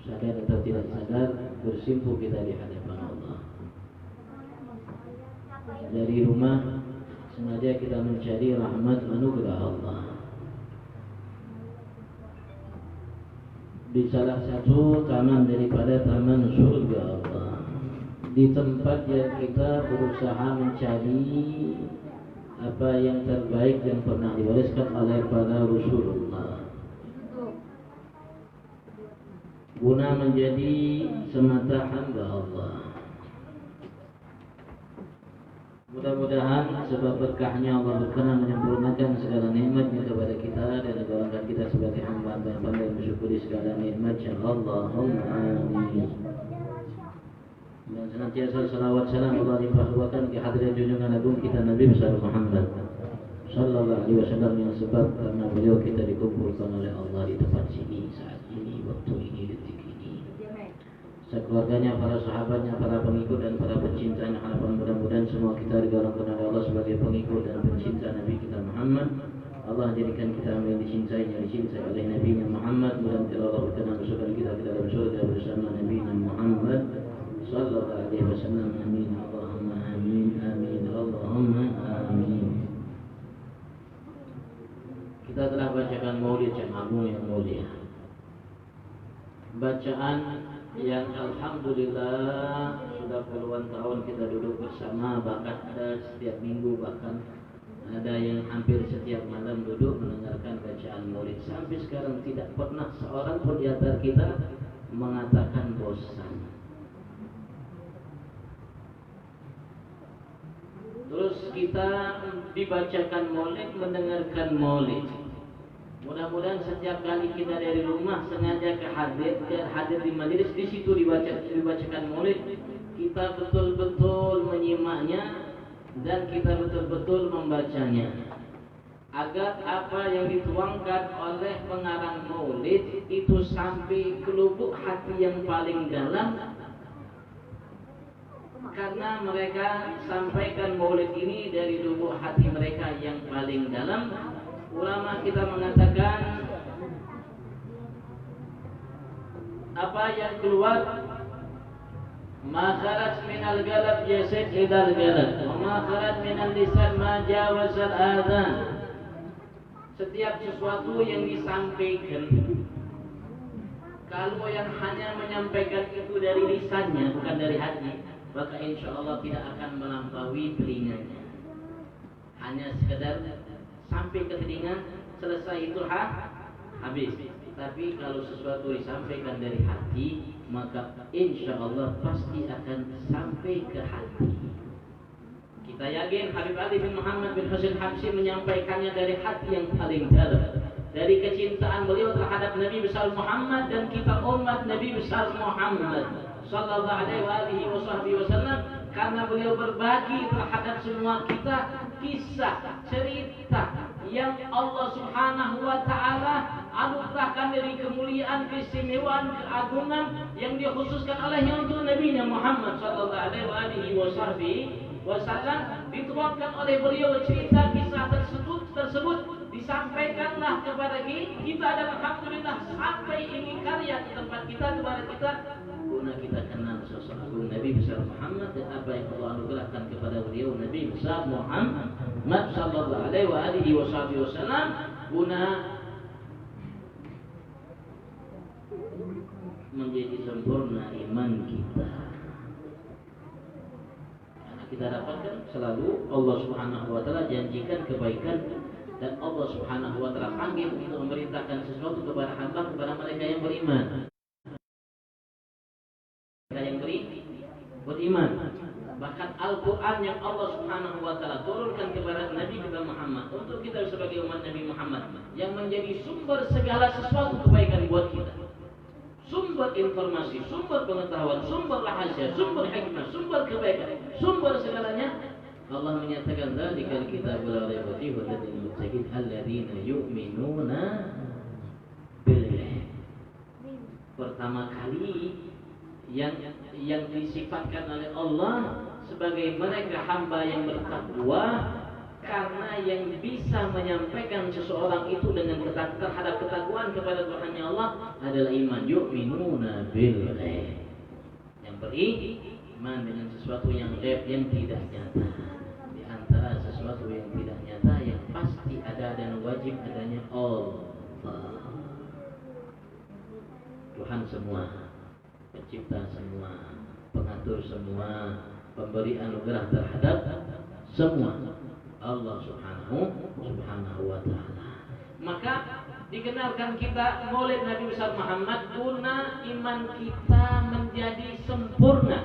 [SPEAKER 1] sadar atau tidak sadar bersimpuh kita di hadapan Allah. Dari rumah sengaja kita mencari rahmat anugerah Allah. Di salah satu taman daripada taman surga Allah, di tempat yang kita berusaha mencari apa yang terbaik yang pernah diwariskan oleh para Rasulullah, guna menjadi semata hamba Allah. Mudah-mudahan sebab berkahnya Allah berkenan menyempurnakan segala nikmatnya kepada kita dan menjadikan kita sebagai hamba yang pandai mensyukuri segala nikmatnya. Allahumma amin. Dan senantiasa salawat salam Allah limpahkan ke hadirat junjungan agung kita Nabi besar Muhammad sallallahu alaihi wasallam, yang sebab karena beliau kita dikumpulkan oleh Allah di tempat sini saat ini, waktu ini, detik ini. Sekeluarganya, para sahabatnya, para pengikut dan para pencintanya, harapan mudah-mudahan semua kita digolongkan oleh Allah sebagai pengikut dan pencinta Nabi kita Muhammad. Allah jadikan kita yang dicintainya, dicintai oleh Nabi Muhammad. Mudah-mudahan Allah berkenan masukkan kita ke dalam surga bersama Nabi Muhammad sallallahu alaihi wasallam. Amin. Allahumma amin. Amin. Allahumma amin. Kita telah bacakan maulid yang agung yang mulia. Bacaan yang alhamdulillah sudah puluhan tahun kita duduk bersama, bahkan ada setiap minggu, bahkan ada yang hampir setiap malam duduk mendengarkan bacaan maulid. Sampai sekarang tidak pernah seorang pun di antara kita mengatakan bosan. Terus kita dibacakan maulid, mendengarkan maulid. Mudah-mudahan setiap kali kita dari rumah sengaja hadir di majelis, di situ dibacakan maulid, kita betul-betul menyimaknya dan kita betul-betul membacanya, agar apa yang dituangkan oleh pengarang maulid itu sampai ke lubuk hati yang paling dalam. Karena mereka sampaikan maulid ini dari lubuk hati mereka yang paling dalam. Ulama kita mengatakan apa yang keluar, ma kharaj minal galab yasid idal galab wa ma kharaj minal lisan ma jawazal adhan. Setiap sesuatu yang disampaikan, kalau yang hanya menyampaikan itu dari lisannya, bukan dari hati, maka insya Allah tidak akan melampaui telinganya. hanya sekedar sampai ke telinga, selesai itu habis. Tapi kalau sesuatu disampaikan dari hati, maka insya Allah pasti akan sampai ke hati. Kita yakin Habib Ali bin Muhammad bin Husain Habsyi menyampaikannya dari hati yang paling dalam, dari kecintaan beliau terhadap Nabi besar Muhammad dan kita umat Nabi besar Muhammad sallallahu alaihi wasallam, karena beliau berbagi terhadap semua kita kisah cerita yang Allah Subhanahu wa taala anugerahkan dari kemuliaan, keistimewaan, keagungan yang dikhususkan olehnya untuk Nabi Muhammad sallallahu alaihi wasallam. Dituangkan oleh beliau cerita kisah tersebut disampaikanlah kepada kita, dan alhamdulillah sampai ini karya di tempat kita kepada kita, guna kita kenal sosok agung Nabi besar Muhammad dan apa yang Allah anugerahkan kepada beliau Nabi besar Muhammad sallallahu alaihi wasallam, guna menjadi sempurna iman kita. Karena kita dapatkan selalu Allah Subhanahu wa taala janjikan kebaikan, dan Allah Subhanahu wa taala panggil untuk memerintahkan sesuatu kepada hamba, kepada mereka yang beriman. Mereka yang beriman. Bahkan Al-Quran yang Allah Subhanahu wa taala turunkan kepada Nabi kita Muhammad, untuk kita sebagai umat Nabi Muhammad, yang menjadi sumber segala sesuatu kebaikan buat kita, sumber informasi, sumber pengetahuan, sumber rahasia, sumber hikmah, sumber kebaikan, sumber segalanya. Allah menyatakan dzalikal kitabul la raiba fihi hudal lil muttaqin alladzina yu'minuna bil ghaib. Pertama kali yang disifatkan oleh Allah sebagai mereka hamba yang bertakwa, karena yang bisa menyampaikan seseorang itu dengan terhadap ketakwaan kepada Tuhannya Allah adalah iman. Yu'minuna bil ghaib, yang beriman dengan sesuatu yang gaib, yang tidak nyata. Di antara sesuatu yang tidak nyata yang pasti ada dan wajib adanya Allah, Tuhan semua, pencipta semua, pengatur semua, pemberi anugerah terhadap semua, Allah Subhanahu wa taala. Maka dikenalkan kita Maulid Nabi besar Muhammad guna iman kita menjadi sempurna.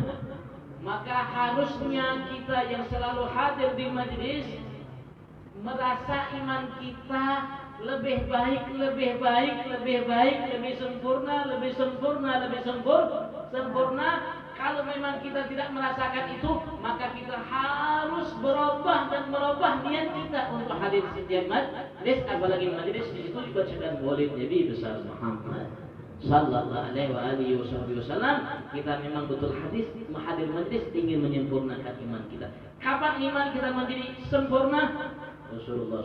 [SPEAKER 1] Maka harusnya kita yang selalu hadir di majlis merasa iman kita lebih baik, lebih sempurna. Kalau memang kita tidak merasakan itu, maka kita harus berubah niat kita untuk hadir setiap majlis, apalagi majlis di situ dibacakan Maulid Nabi besar Muhammad sallallahu alaihi wasallam. Kita memang betul hadir majlis ingin menyempurnakan iman kita. Kapan iman kita menjadi sempurna? Rasulullah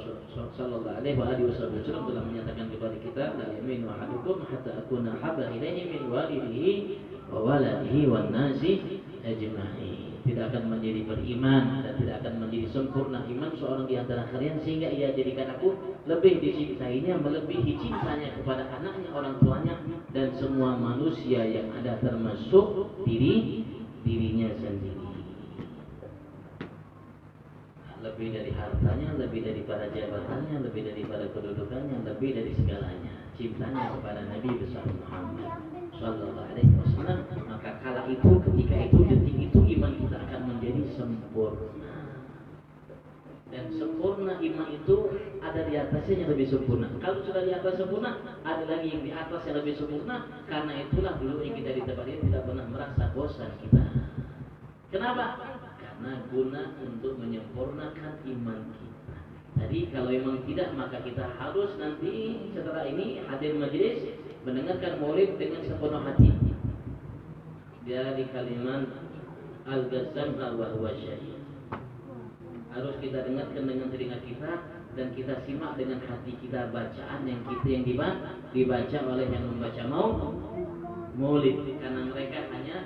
[SPEAKER 1] sallallahu alaihi wasallam telah menyatakan kepada kita, la yaminu ahadukum hatta akuna habba ilaihi min walidihi wa waladihi wan nasi ajma'in. Tidak akan menjadi beriman dan tidak akan menjadi sempurna iman seorang di antara kalian sehingga ia jadikan aku lebih dicintainya, melebihi cintanya kepada anaknya, orang tuanya, dan semua manusia yang ada, termasuk dirinya sendiri. Lebih dari hartanya, lebih daripada jabatannya, lebih daripada kedudukannya, lebih dari segalanya, cintanya kepada Nabi besar Muhammad sallallahu alaihi wasallam. Maka kala itu, ketika itu, detik itu, iman kita akan menjadi sempurna. Dan sempurna iman itu ada di atasnya yang lebih sempurna. Kalau sudah di atas sempurna, ada lagi yang di atas yang lebih sempurna. Karena itulah dulu yang kita di tempat ini tidak pernah merasa bosan kita. Kenapa? Karena guna untuk menyempurnakan iman kita. Jadi kalau memang tidak, maka kita harus nanti setelah ini hadir majlis mendengarkan maulid dengan sepenuh hati. Dari kalimat al-ghazam al-wahwa syahid. Harus kita dengarkan dengan telinga kita dan kita simak dengan hati kita bacaan yang dibaca oleh yang membaca maulid. Karena mereka hanya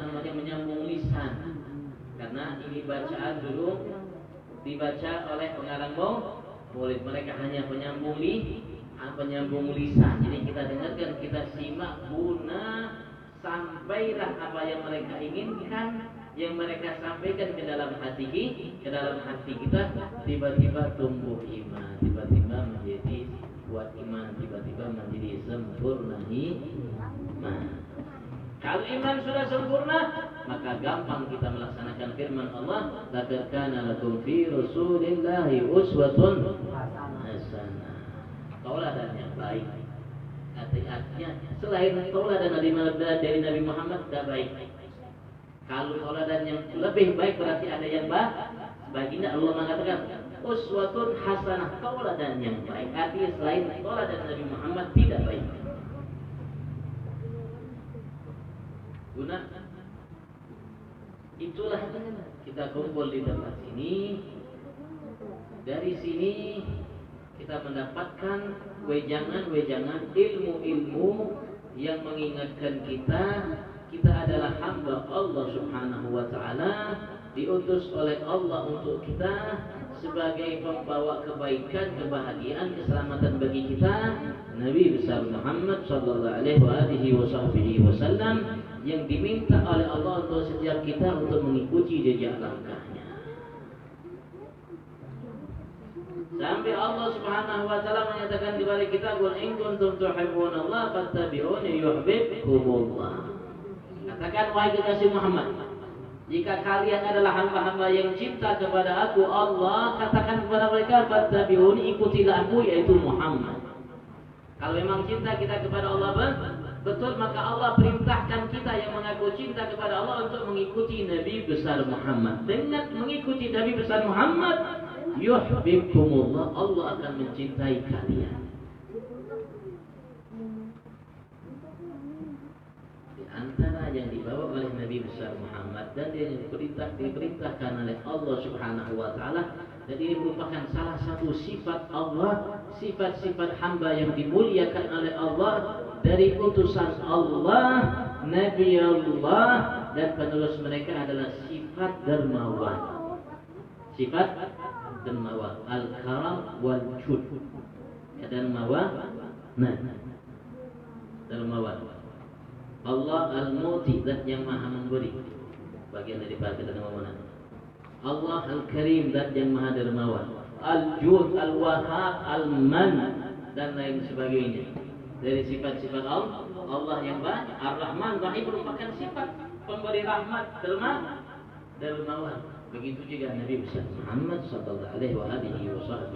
[SPEAKER 1] namanya menyambung lisan. Karena ini bacaan dulu dibaca oleh pengarang maulid, mereka hanya penyambung lisan. Jadi kita dengarkan, kita simak guna sampailah apa yang mereka inginkan yang mereka sampaikan ke dalam hati kita, tiba-tiba tumbuh iman, tiba-tiba menjadi kuat iman, tiba-tiba menjadi sempurna iman. Kalau iman sudah sempurna, maka gampang kita melaksanakan firman Allah, laqad kana lakum fi Rasulillahi uswatun hasanah. Tauladan yang baik. Artinya selain tauladan dari Nabi Muhammad tidak baik. Kalau tauladan yang lebih baik berarti ada yang baginda Allah mengatakan uswatun hasanah, tauladan yang baik. Artinya selain tauladan Nabi Muhammad tidak baik. Guna itulah kita kumpul di tempat ini. Dari sini kita mendapatkan wejangan-wejangan ilmu-ilmu yang mengingatkan kita adalah hamba Allah Subhanahu wa taala, diutus oleh Allah untuk kita sebagai pembawa kebaikan, kebahagiaan, keselamatan bagi kita. Nabi besar Muhammad sallallahu alaihi wasallam yang diminta oleh Allah untuk setiap kita untuk mengikuti jejak langkahnya. Sampai Allah Subhanahu wa taala menyatakan kepada kita, "Qul in kuntum tuhibbunallaha fattabi'uni yuhibbukumullah." Katakan wahai kekasih Muhammad, jika kalian adalah hamba-hamba yang cinta kepada aku Allah, katakan kepada mereka, fattabi'uni, ikutilah aku yaitu Muhammad. Kalau memang cinta kita kepada Allah betul, maka Allah perintahkan kita yang mengaku cinta kepada Allah untuk mengikuti Nabi besar Muhammad. Dengan mengikuti Nabi besar Muhammad, yuhibbukumullah, Allah akan mencintai kalian. Di antara yang dibawa oleh Nabi besar Muhammad dan yang diperintahkan oleh Allah Subhanahu wa taala, dan ini merupakan salah satu sifat Allah, sifat-sifat hamba yang dimuliakan oleh Allah, dari utusan Allah, Nabi Allah dan penerus mereka adalah sifat dermawan. Sifat dermawan, al-karam wal jud. Dermawan, dermawan. Allah al-muti, zat yang maha memberi. Bagian daripada dermawanan. Allah al-karim, zat yang maha dermawan. Al-jud, al-wahhab, al-man dan lain sebagainya. Dari sifat-sifat Allah yang banyak. Ar-Rahman, Rahim merupakan sifat pemberi rahmat, dermawan. Begitu juga Nabi besar Muhammad sallallahu alaihi wasallam.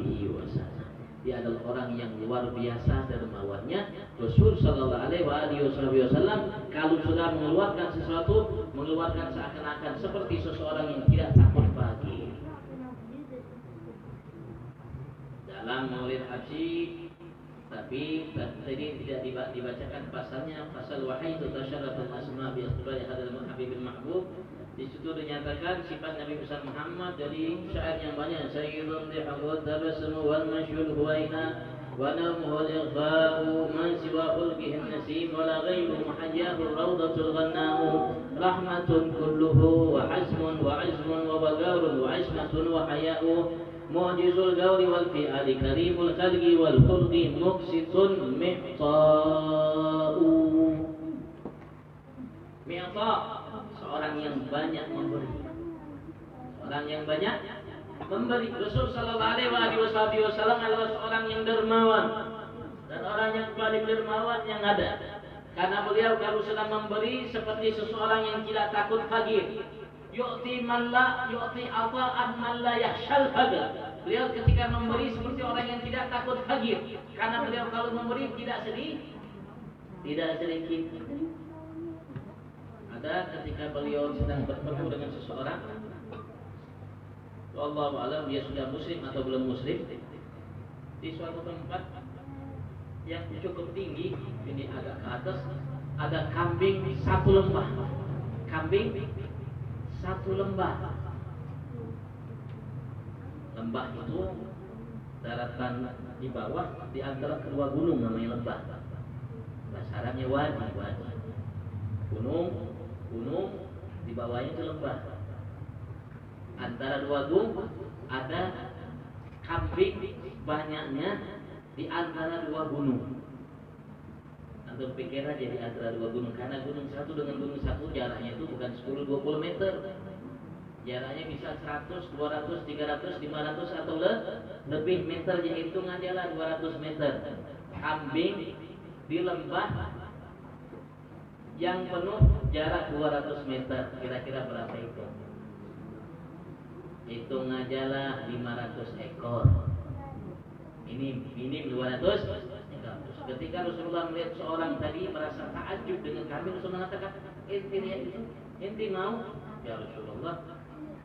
[SPEAKER 1] Dia adalah orang yang luar biasa dermawannya. Rasul sallallahu alaihi wasallam kalau sudah mengeluarkan sesuatu, mengeluarkan seakan-akan seperti seseorang yang tidak takut pagi. Dalam Maulid Haji, tapi tadi tidak dibacakan pasalnya, pasal wahai tasyaratul asma bi istiqbal hadal habibil mahbub. Di situ dinyatakan sifat Nabi besar Muhammad dari syair yang banyak. Sayyidun dihawad tabassum wal masyhur huwaina wa namuhu lighfa'u man siwa khulqihin nasim wa la ghayru muhayyahu rawdatul ghanna'u rahmatun kulluhu wa hasmun wa izmun wa bagarun wa ismatun wa haya'u mu'jizul gawri wal fi'ali karimul khalqi wal khulqi muqsitun mi'ta'u. Mi'ta' seorang yang banyak memberi. Orang yang banyak memberi. Rasul sallallahu alaihi wasallam adalah seorang yang dermawan dan orang yang paling dermawan yang ada. Karena beliau kalau sedang memberi seperti seseorang yang tidak takut fakir. Yu'ti man la yu'ti ata'an man la yakhshal faqr. Beliau ketika memberi seperti orang yang tidak takut fakir. Karena beliau kalau memberi tidak sedikit. Ada ketika beliau sedang bertemu dengan seseorang, wallahu a'lam dia sudah muslim atau belum muslim, di suatu tempat yang cukup tinggi, ini agak ke atas, ada kambing satu lembah. Kambing satu lembah. Lembah itu daratan di bawah, di antara kedua gunung namanya lembah. Bahasa Arabnya wadi. Gunung di bawahnya itu lembah. Antara dua gunung ada kambing banyaknya di antara dua gunung. Antum pikir aja di antara dua gunung, karena gunung satu dengan gunung satu jaraknya itu bukan 10-20 meter, Jaraknya bisa 100, 200, 300, 500 atau lebih meter. Ya hitung aja lah 200 meter. Kambing di lembah yang penuh jarak 200 meter. Kira-kira berapa itu? Hitung aja lah 500 ekor. Ini minim 200 ekor. Ketika Rasulullah melihat seorang tadi merasa takjub dengan kambing, Rasulullah mengatakan, ente lihat itu, ente mau? Ya Rasulullah,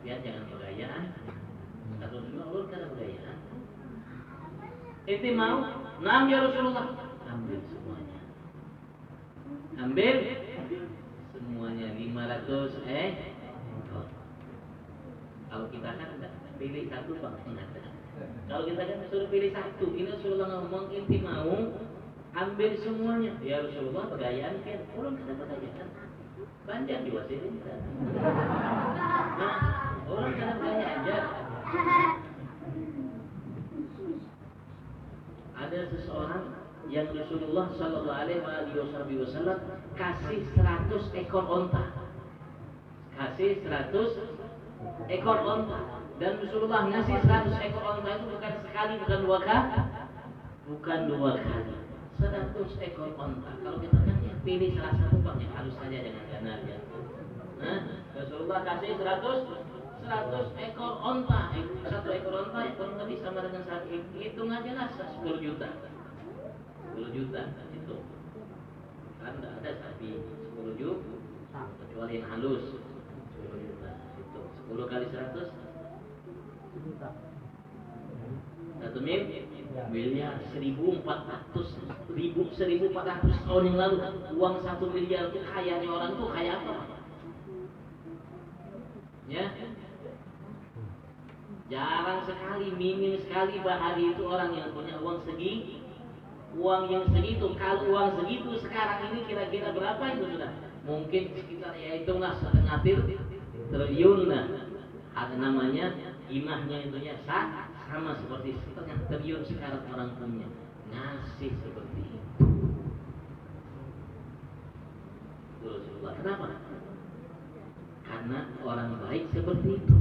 [SPEAKER 1] lihat jangan bergayaan. Kata Rasulullah, ulun karena bergayaan. Ente mau? Naam ya Rasulullah. Ambil semuanya. Ambil semuanya 500 ekor. Kalau kita kan pilih satu bang, kalau kita kan suruh pilih satu. Ini Rasulullah ngomong, ente mau? Ambil semuanya. Ya Rasulullah, bergayaan kan? Ulun kada bergayaan. Banjar juga sih. Nah, orang kada bergaya aja. Ada seseorang yang Rasulullah Sallallahu Alaihi Wasallam kasih 100 ekor onta. Kasih 100 ekor onta. Dan Rasulullah ngasih 100 ekor onta itu bukan sekali, bukan dua kali. Bukan dua kali. 100 ekor onta. Kalau kita kan ya pilih salah satu bang yang halus saja dengan ganar ya. Nah, Rasulullah kasih 100 ekor onta. Satu ekor onta tadi sama dengan satu. Hitung aja lah 10 juta. 10 juta itu. Kan enggak ada sapi 10 juta kecuali yang halus. 10 juta itu. 10 kali 100 juta. 1 miliar 1.400 tahun yang lalu. Uang 1 miliar itu kayanya orang tuh kaya apa? Ya, jarang sekali, minim sekali bahari itu orang yang punya uang segi. Uang yang segitu, kalau uang segitu sekarang ini kira-kira berapa itu sudah? Mungkin sekitar ya hitunglah setengah triliun lah. Ada namanya imahnya itu ya sama seperti setengah triliun sekarang orang punya. Ngasih seperti itu. Rasulullah. Kenapa? Karena orang baik seperti itu.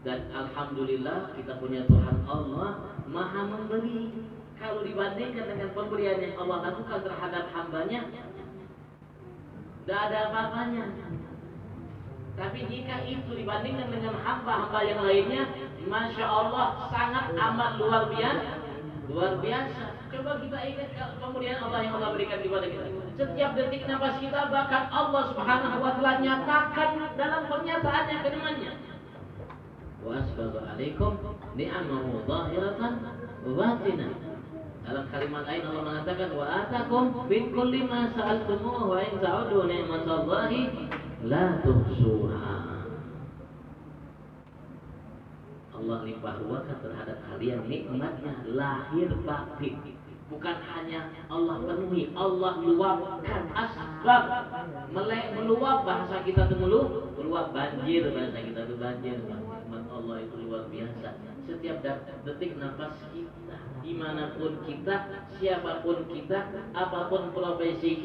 [SPEAKER 1] Dan alhamdulillah kita punya Tuhan Allah Maha memberi. Kalau dibandingkan dengan pemberian yang Allah lakukan terhadap hambanya, tidak ada apa-apanya. Tapi jika itu dibandingkan dengan hamba-hamba yang lainnya, Masya Allah sangat amat luar biasa. Coba kita ingat pemberian Allah yang Allah berikan kepada kita. Setiap detik nafas kita bahkan Allah Subhanahu wa Ta'ala nyatakan dalam pernyataannya ke temannya. Wa asbagha alaikum ni'amahu zahiratan wa batinah. Dalam kalimat lain Allah mengatakan wa atakum min kulli ma sa'altumuhu wa in ta'udu ni'matallahi la tuhsuha. Allah limpah ruahkan terhadap kalian nikmatnya lahir batin. Bukan hanya Allah penuhi, Allah luapkan asbab. Meluap bahasa kita itu meluap banjir, bahasa kita itu banjir. Nikmat Allah itu luar biasa. Setiap detik nafas kita, dimanapun kita, siapapun kita, apapun profesi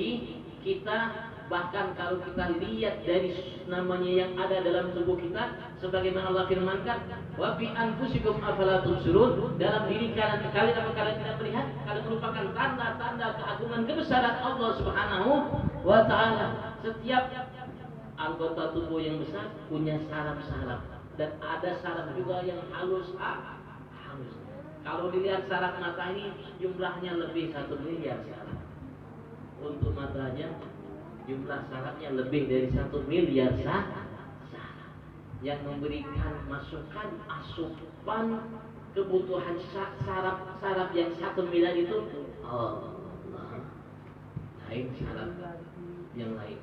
[SPEAKER 1] kita, bahkan kalau kita lihat dari namanya yang ada dalam tubuh kita, sebagaimana Allah firmankan, wa fi anfusikum afala tubsirun, dalam diri kalian apa kalian tidak melihat? Kalian merupakan tanda-tanda keagungan kebesaran Allah Subhanahu wa Ta'ala. Setiap anggota tubuh yang besar punya saraf-saraf, dan ada saraf juga yang halus. Kalau dilihat saraf mata ini jumlahnya lebih 1 miliar saraf. Untuk matanya jumlah sarafnya lebih dari 1 miliar saraf yang memberikan masukan asupan kebutuhan saraf yang 1 miliar itu Allah. Lain saraf yang lain.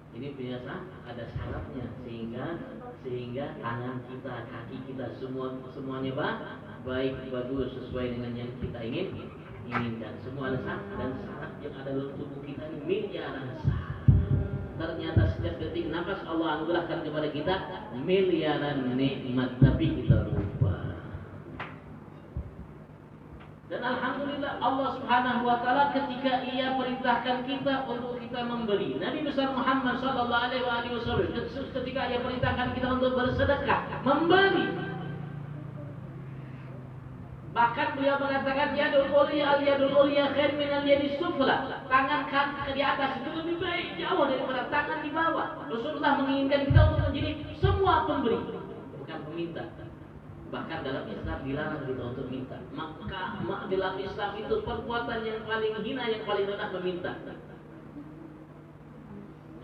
[SPEAKER 1] Ini biasa ada sarafnya sehingga tangan kita, kaki kita semuanya baik, bagus, sesuai dengan yang kita inginkan. Semua ada saraf, dan saraf yang ada dalam tubuh kita ini miliaran saraf. Ternyata setiap detik nafas Allah anugerahkan kepada kita miliaran nikmat, tapi kita lupa. Dan alhamdulillah Allah Subhanahu wa Ta'ala ketika Ia perintahkan kita untuk kita memberi. Nabi besar Muhammad sallallahu alaihi wasallam ketika ia perintahkan kita untuk bersedekah, memberi. Bahkan beliau mengatakan yadul ulya khair min al-yadis sufla. Tangan kanan di atas itu lebih baik jauh daripada tangan di bawah. Rasulullah menginginkan kita untuk menjadi semua pemberi, bukan peminta. Bahkan dalam Islam dilarang kita untuk minta. Maka dalam Islam itu perbuatan yang paling hina, yang paling rendah meminta.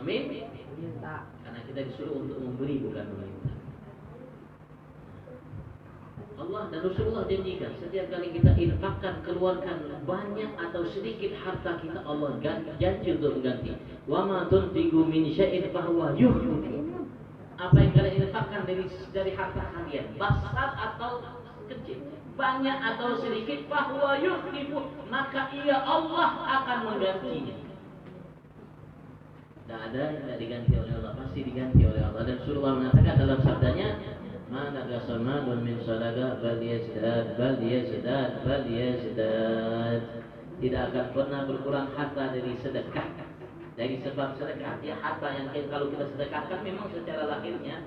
[SPEAKER 1] Amin? Minta. Karena kita disuruh untuk memberi, bukan meminta. Allah dan Rasulullah janjikan setiap kali kita infakkan, keluarkan banyak atau sedikit harta kita, Allah janji untuk mengganti. Wa ma tunfiqu min syai'in fahuwa yukhlifu. Apa yang kalian infakkan dari harta kalian, besar atau kecil, banyak atau sedikit, fahuwa yukhlifu, maka ia Allah akan menggantinya. Tidak ada yang tidak diganti oleh Allah, pasti diganti oleh Allah. Dan Rasulullah mengatakan dalam sabdanya, "Ma naqasa malun min sadaqah bal yazdad." Tidak akan pernah berkurang harta dari sedekah. Dari sebab sedekah, dia harta yang kalau kita sedekahkan memang secara lahirnya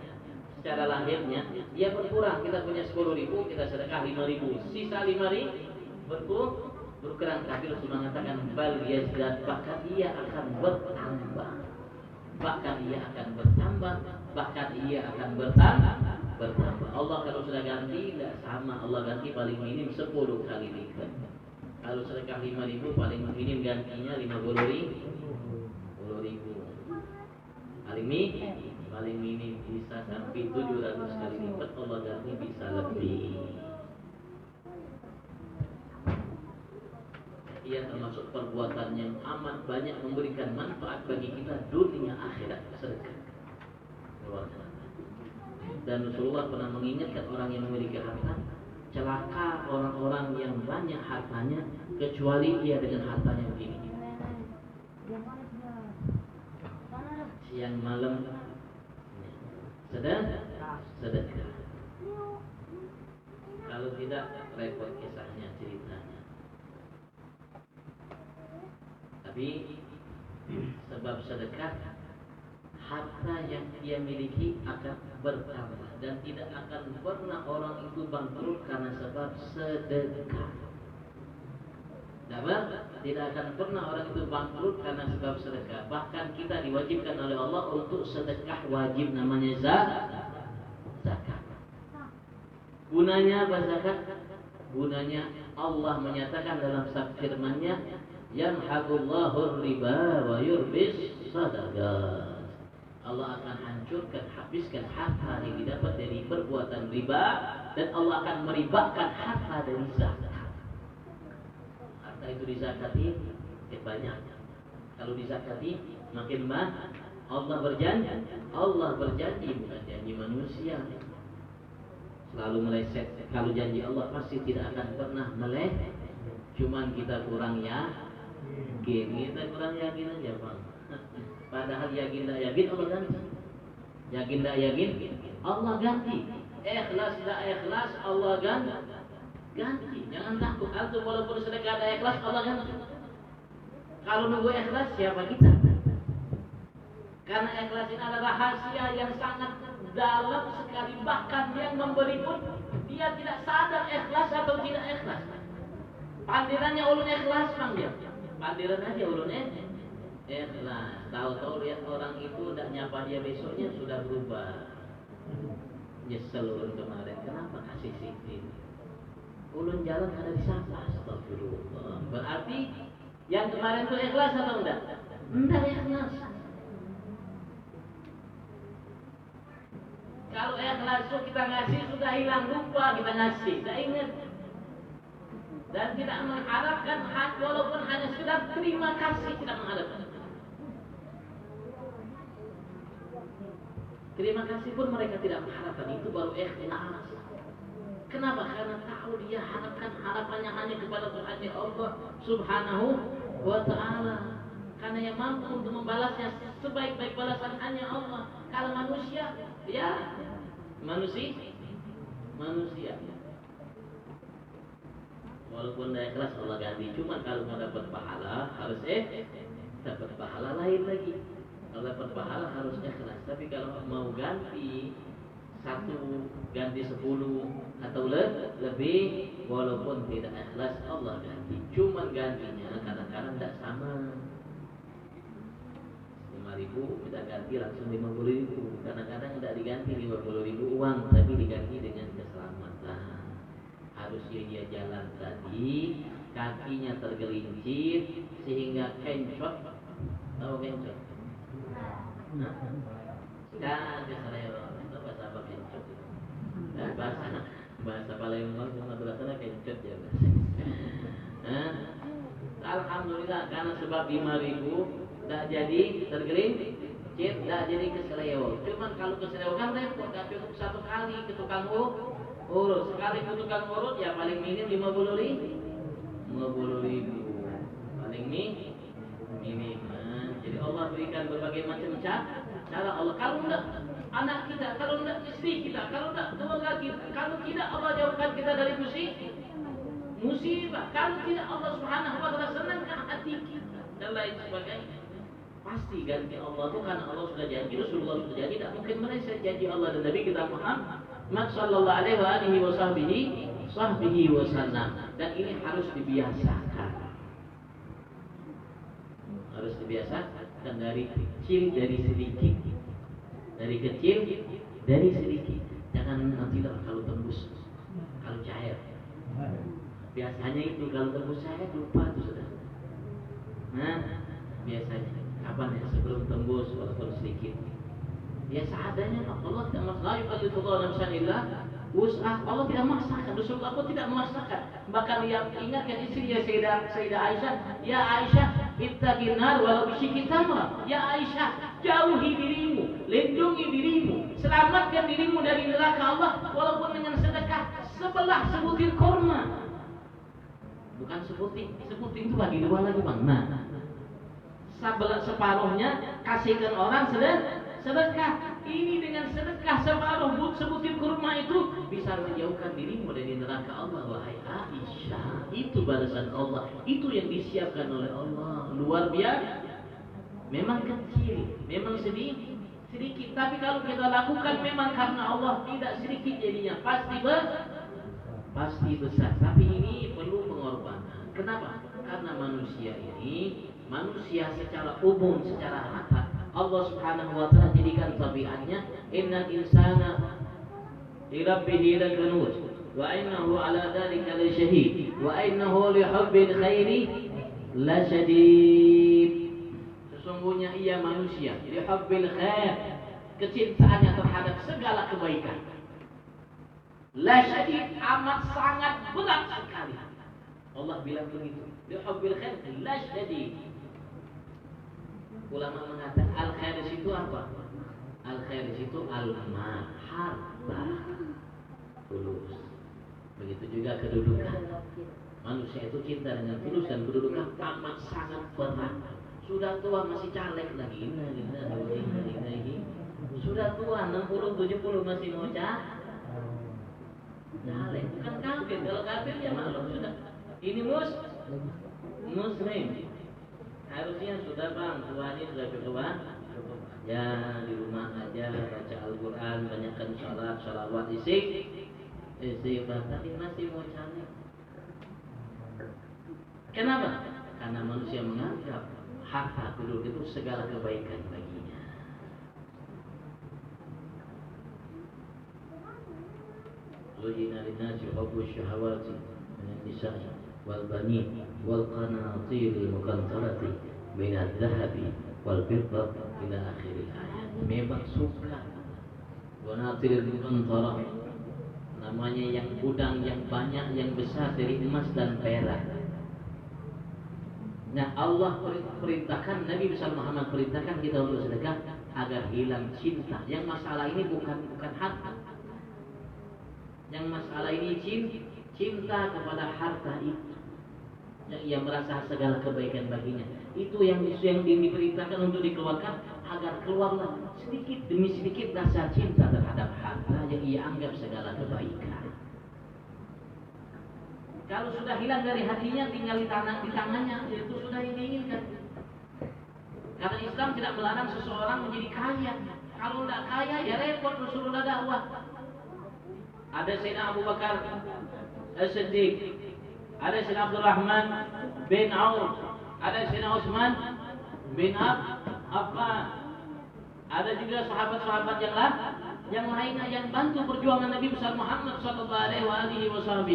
[SPEAKER 1] dia berkurang. Kita punya 10.000, kita sedekah 5.000, sisa 5.000 berkurang. Tapi Rasulullah mengatakan bal yazdad, bahkan ia akan bertambah. Allah kalau sudah ganti tidak sama, Allah ganti paling minim 10 kali lipat. Kalau sedekah 5.000 paling minim gantinya 50.000. Paling minim bisa sampai 700 kali lipat, Allah ganti bisa lebih. Ia termasuk perbuatan yang amat banyak memberikan manfaat bagi kita dunia akhirat, sedekah. Dan Rasulullah pernah mengingatkan orang yang memiliki harta, celaka orang-orang yang banyak hartanya kecuali ia dengan hartanya begini. Siang malam sedekah. Kalau tidak repot kisahnya, ceritanya. Tapi sebab sedekah, harta yang dia miliki akan bertambah dan tidak akan pernah orang itu bangkrut karena sebab sedekah. Tidak akan pernah orang itu bangkrut karena sebab sedekah. Bahkan kita diwajibkan oleh Allah untuk sedekah wajib, namanya zakat. Gunanya apa zakat? Gunanya Allah menyatakan dalam firman-Nya, yamhaqullahu riba wa yurbis sadaqat. Allah akan hancurkan, habiskan harta yang didapat dari perbuatan riba, dan Allah akan meribakan harta dari zakat. Harta itu dizakati banyak. Kalau dizakati makin banyak. Allah berjanji bukan janji manusia. Selalu meleset. Kalau janji Allah pasti tidak akan pernah meleset. Cuman kita kurang yakin. Kita kurang yakin aja, Bang. Padahal yakin tak yakin Allah ganti. Yakin tak yakin Allah ganti. Ikhlas tak ikhlas Allah ganti. Jangan takut. Antum walaupun sedekah ada ikhlas Allah ganti. Kalau nunggu ikhlas siapa kita? Karena ikhlas ini adalah rahasia yang sangat dalam sekali. Bahkan yang memberi pun dia tidak sadar ikhlas atau tidak ikhlas. Pandirannya ulun ikhlas, Bang, dia. Pandiran aja ulun ikhlas. Tahu-tahu lihat orang itu tidak nyapa dia besoknya sudah berubah. Nyesel ulun kemarin. Kenapa kasih sikit? Ulun jalan ada disapa. Astagfirullah. Berarti yang kemarin itu ikhlas atau enggak? Enggak ikhlas. Kalau ikhlas itu kita ngasih sudah hilang, lupa kita ngasih, tidak ingat. Dan tidak mengharapkan hak, walaupun hanya sekedar terima kasih, tidak mengharapkan. Terima kasih pun mereka tidak mengharapkan, itu baru ikhlas. Kenapa? Karena tahu dia harapannya hanya kepada Tuhan Allah Subhanahu wa Ta'ala. Karena yang mampu untuk membalasnya sebaik-baik balasan hanya Allah. Kalau manusia, ya manusia. Walaupun tidak ikhlas Allah ganti. Cuma kalau mau dapat pahala harus dapat pahala lain lagi. Kalau dapat pahala harus ikhlas. Tapi kalau mau ganti 1 ganti 10 atau lebih, walaupun tidak ikhlas Allah ganti. Cuman gantinya kadang-kadang tidak sama. 5.000 kita ganti langsung 50.000. Kadang-kadang tidak diganti 50.000 uang, tapi diganti dengan keselamatan. Harusnya dia jalan tadi, kakinya tergelincir sehingga kencot. Tahu kencot? Nah, keseleo. Itu bahasa apa kencot? Nah, bahasa Palembang sama berasanya kencot ya. Alhamdulillah karena sebab 5.000 tidak jadi tergelincir, tidak jadi keseleo. Cuman kalau keseleo kan repot, tidak cukup 1 kali ke tukang urut. Sekali ke tukang urut ya paling minim 50.000. Paling minim. Jadi Allah berikan berbagai macam cara Allah. Kalau tidak anak kita, kalau tidak istri kita, kalau tidak keluarga kita, kalau tidak Allah jauhkan kita dari musibah. Kalau tidak Allah Subhanahu wa taala senangkan hati kita dan lain sebagainya. Pasti ganti Allah itu karena Allah sudah janji, Rasulullah sudah janji, tidak mungkin meleset janji Allah dan Nabi kita Muhammad sallallahu alaihi wasallam. Dan ini harus dibiasakan. Harus dibiasakan dari kecil, dari sedikit. Dari kecil, dari sedikit. Jangan nanti kalau tembus, kalau cair. Biasanya itu kalau tembus cair lupa itu sudah. Nah, biasanya kapan ya sebelum tembus walaupun sedikit. Ya seadanya Allah tidak maksa yukallifu nafsan illa wus'ah. Allah tidak memaksakan, Rasulullah pun tidak memaksakan. Bahkan dia ingatkan istrinya Sayyidah Aisyah, ya Aisyah, ittaqin nar walau bisyikki tamrah. Ya Aisyah, jauhi dirimu, lindungi dirimu, selamatkan dirimu dari neraka Allah walaupun dengan sedekah sebelah sebutir kurma. Bukan sebutir itu bagi 2 lagi Bang. Nah, separuhnya kasihkan orang sedekah. Ini dengan sedekah separuh sebutir kurma itu bisa menjauhkan dirimu dari neraka Allah. Wahai Aisyah, itu balasan Allah. Itu yang disiapkan oleh Allah. Luar biasa. Memang kecil, memang sedikit. Tapi kalau kita lakukan memang karena Allah, tidak sedikit jadinya. Pasti besar. Tapi ini perlu pengorbanan. Kenapa? Karena manusia secara umum, secara rata Allah Subhanahu wa taala jadikan tabiatnya innal insana li rabbih lakanut wa innahu ala dzalika lasyahid wa innahu li hubbil khairi lasyadid. Sesungguhnya ia manusia li hubbil khair, kecintaannya terhadap segala kebaikan, lasyadid, amat sangat berat sekali. Allah bilang begitu. Li hubbil khair lasyadid. Ulama mengatakan al-khair itu apa? Al-khair itu al-mal, harta, tulus. Begitu juga kedudukan. Manusia itu cinta dengan tulus dan kedudukan amat sangat berat. Sudah tua masih caleg lagi. Sudah tua 60, 70 masih mau caleg. Bukan kafir. Kalau kafir ya maklum sudah. Ini muslim. Harusnya sudah Bang, tuanya sudah cukup ya di rumah aja baca Al-Quran, banyakkan salawat istighfar, tapi masih mau caleg. Kenapa? Karena manusia menganggap harta dulu itu segala kebaikan baginya. Zuyina linnasi hubbu syahawati minan nisa'i wal banin wal qanatiril muqantarati minadh dhahabi wal fiddati ila akhiril ayat. Memang suka qanatiril muqantarah, namanya yang gudang yang banyak yang besar dari emas dan perak. Nah, Allah perintahkan, Nabi besar Muhammad perintahkan kita untuk sedekah agar hilang cinta. Yang masalah ini bukan harta. Yang masalah ini cinta kepada harta itu. Yang ia merasa segala kebaikan baginya. Itu yang diperintahkan untuk dikeluarkan agar keluarlah sedikit demi sedikit rasa cinta terhadap harta yang ia anggap segala kebaikan. Kalau sudah hilang dari hatinya, tinggal di tangannya, itu sudah yang diinginkan. Karena Islam tidak melarang seseorang menjadi kaya. Kalau tidak kaya ya repot Rasulullah dakwah. Ada Sayyidina Abu Bakar As-Siddiq, ada Sayyidina Abdul Rahman bin Auf, ada Sayyidina Utsman bin Affan, ada juga sahabat-sahabat yang lainnya yang bantu perjuangan Nabi besar Muhammad sallallahu alaihi wasallam.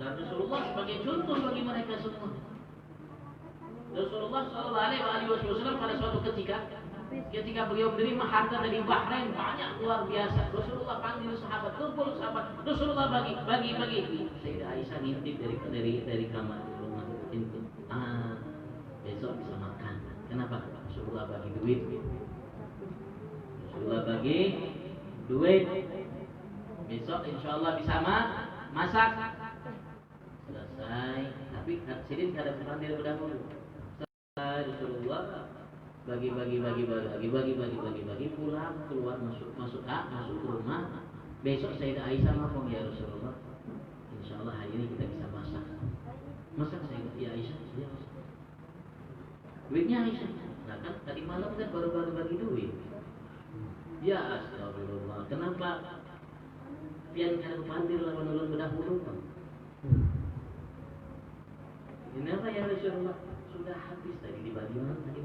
[SPEAKER 1] Dan Rasulullah sebagai contoh bagi mereka semua. Rasulullah sallallahu alaihi wasallam pada suatu ketika beliau menerima harta dari Bahrain banyak luar biasa. Rasulullah panggil sahabat, kumpul sahabat. Rasulullah bagi. Sayyidah Aisyah ngintip dari kamar rumah itu. Besok bisa makan. Kenapa? Rasulullah bagi duit. Besok insyaallah bisa masak. Selesai. Tapi sidin kada pandai berdahulu. Rasulullah bagi pulang keluar masuk ke rumah. Besok Sayyidah Aisyah ngomong, ya Rasulullah, insyaallah hari ini kita bisa masak Sayyidah Aisyah. Duitnya Aisyah. Nah kan tadi malam kan baru bagi duit. Ya astagfirullah, kenapa pian kada pandai lawan ulun berdahulu? Kenapa ya Rasulullah? Sudah habis tadi dibagi malam habis.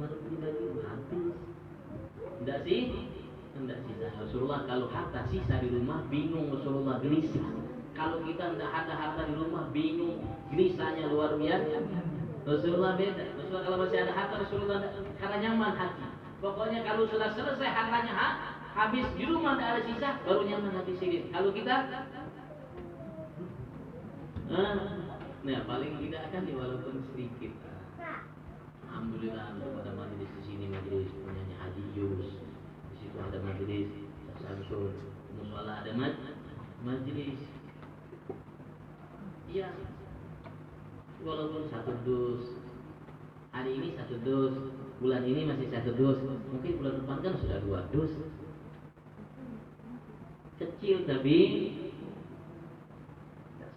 [SPEAKER 1] Enggak sisa. Rasulullah kalau harta sisa di rumah bingung, Rasulullah gelisah. Kalau kita enggak ada harta di rumah bingung, gelisahnya luar biasa. Rasulullah beda. Rasulullah kalau masih ada harta Rasulullah karena nyaman hati. Pokoknya kalau sudah selesai hartanya habis di rumah enggak ada sisa baru nyaman hati sini. Kalau kita nah paling tidak kan walaupun sedikit. Alhamdulillah ada majelis di sini, majelis punyanya Haji Yus. Di situ ada majelis Samsul, musola ada majelis. Iya. Walaupun 1 dus. Hari ini 1 dus, bulan ini masih 1 dus. Mungkin bulan depan kan sudah 2 dus. Kecil tapi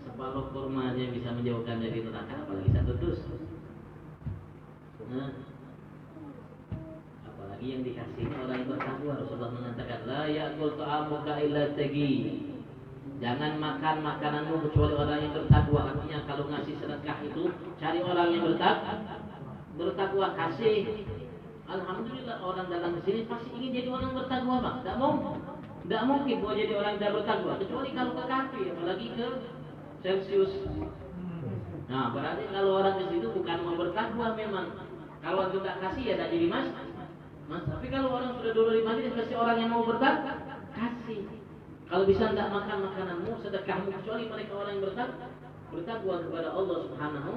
[SPEAKER 1] separuh kurmanya bisa menjauhkan dari neraka, apalagi 1 dus. Apalagi yang dikasih orang yang bertakwa. Rasulullah mengatakan, la ya'kul ta'amuka illa taqi. Jangan makan makananmu kecuali orang yang bertakwa. Artinya kalau ngasih sedekah itu cari orang yang bertakwa, kasih. Alhamdulillah orang datang ke sini pasti ingin jadi orang bertakwa, Bang. Tidak mungkin mau jadi orang yang bertakwa kecuali kalau ke kafir, apalagi ke Celsius. Nah, berarti kalau orang ke situ bukan mau bertakwa memang. Kalau itu tak kasih ya tak jadi mas. Tapi kalau orang sudah dulu di majlis kasih orang yang mau bertakwa, kasih. Kalau bisa tidak makan makananmu, sedekahmu kecuali mereka orang yang bertakwa kepada Allah Subhanahu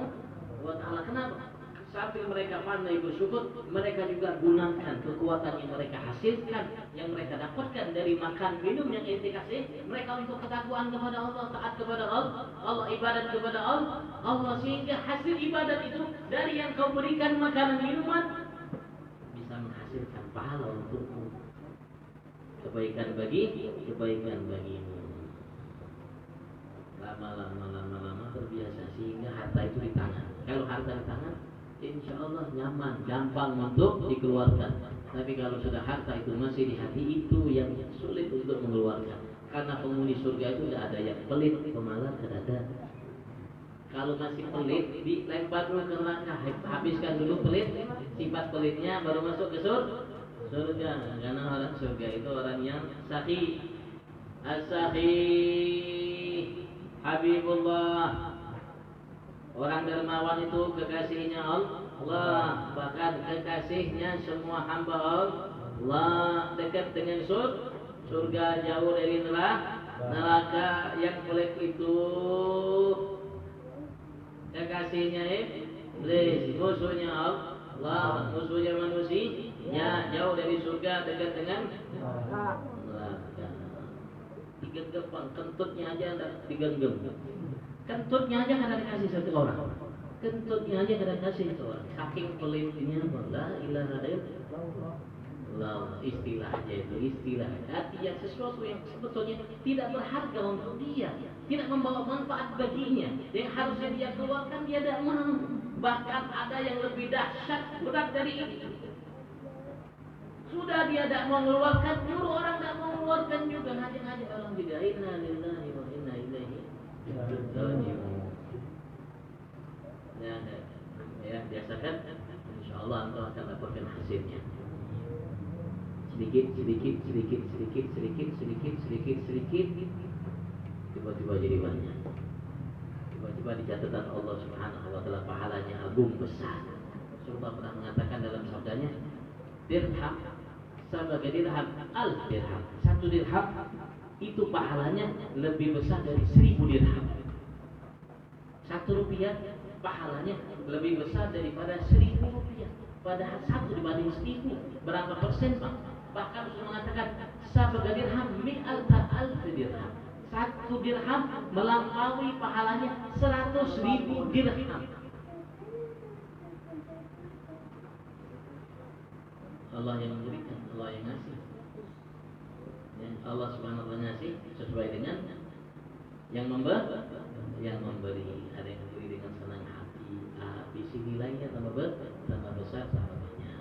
[SPEAKER 1] wa Ta'ala. Kenapa? Sambil mereka pandai bersyukur, mereka juga gunakan kekuatan yang mereka hasilkan, yang mereka dapatkan dari makan minum yang ente kasih, mereka untuk ketakwaan kepada Allah, taat kepada Allah, ibadat kepada Allah, sehingga hasil ibadat itu dari yang kau berikan makanan minuman bisa menghasilkan pahala untukmu, kebaikan bagimu. Lama terbiasa sehingga harta itu di tangan. Kalau harta di tangan, insya Allah nyaman, gampang untuk dikeluarkan. Tapi kalau sudah harta itu masih di hati, itu yang sulit untuk mengeluarkan. Karena penghuni surga itu tidak ada yang pelit, pemalas tidak ada. Kalau masih pelit, dilempar dulu ke neraka, habiskan dulu pelit, sifat pelitnya baru masuk ke surga. Karena orang surga itu orang yang sahih, as-sahih, Habibullah. Orang dermawan itu kekasihnya Allah, bahkan kekasihnya semua hamba Allah, dekat dengan surga, jauh dari neraka. Yang pelit itu kekasihnya iblis, musuhnya Allah, musuhnya manusia, jauh dari surga, dekat dengan neraka. Digenggam, kentutnya aja digenggam. Kentutnya aja kadang kasih satu orang. Kentutnya aja kadang kasih satu orang. Saking pelitnya, la ilaha illallah.
[SPEAKER 5] istilah aja itu istilah. Artinya sesuatu yang sebetulnya tidak berharga untuk dia, tidak membawa manfaat baginya, yang harusnya dia keluarkan dia tidak mau. Bahkan ada yang lebih dahsyat berat dari itu. Sudah dia tidak mau mengeluarkan, nyuruh orang tidak mau mengeluarkan juga, ngajak-ngajak orang juga. Inna lillahi wa inna ilaihi raji'un. Ya, biasakan, insya Allah engkau akan dapatkan hasilnya. Sedikit, tiba-tiba jadi banyak. Tiba-tiba di catatan Allah Subhanahu wa Ta'ala pahalanya agung besar. Rasulullah pernah mengatakan dalam sabdanya, dirham sebagai dirham, al-dirham. 1 dirham itu pahalanya lebih besar dari 1000 dirham. 1 rupiah pahalanya lebih besar daripada 1000 rupiah. Padahal 1 dibanding 1000 berapa persen, Pak? Bahkan Rasul mengatakan sebagai dirham mi'ata alf dirham. 1 dirham melampaui pahalanya 100.000 dirham. Allah yang memberikan, Allah yang ngasih. Ya, Allah Subhanahu wa Ta'ala ngasih sesuai dengan yang memberi. Ada yang memberi dengan senang hati. Visi nilainya tambah besar sahabatnya.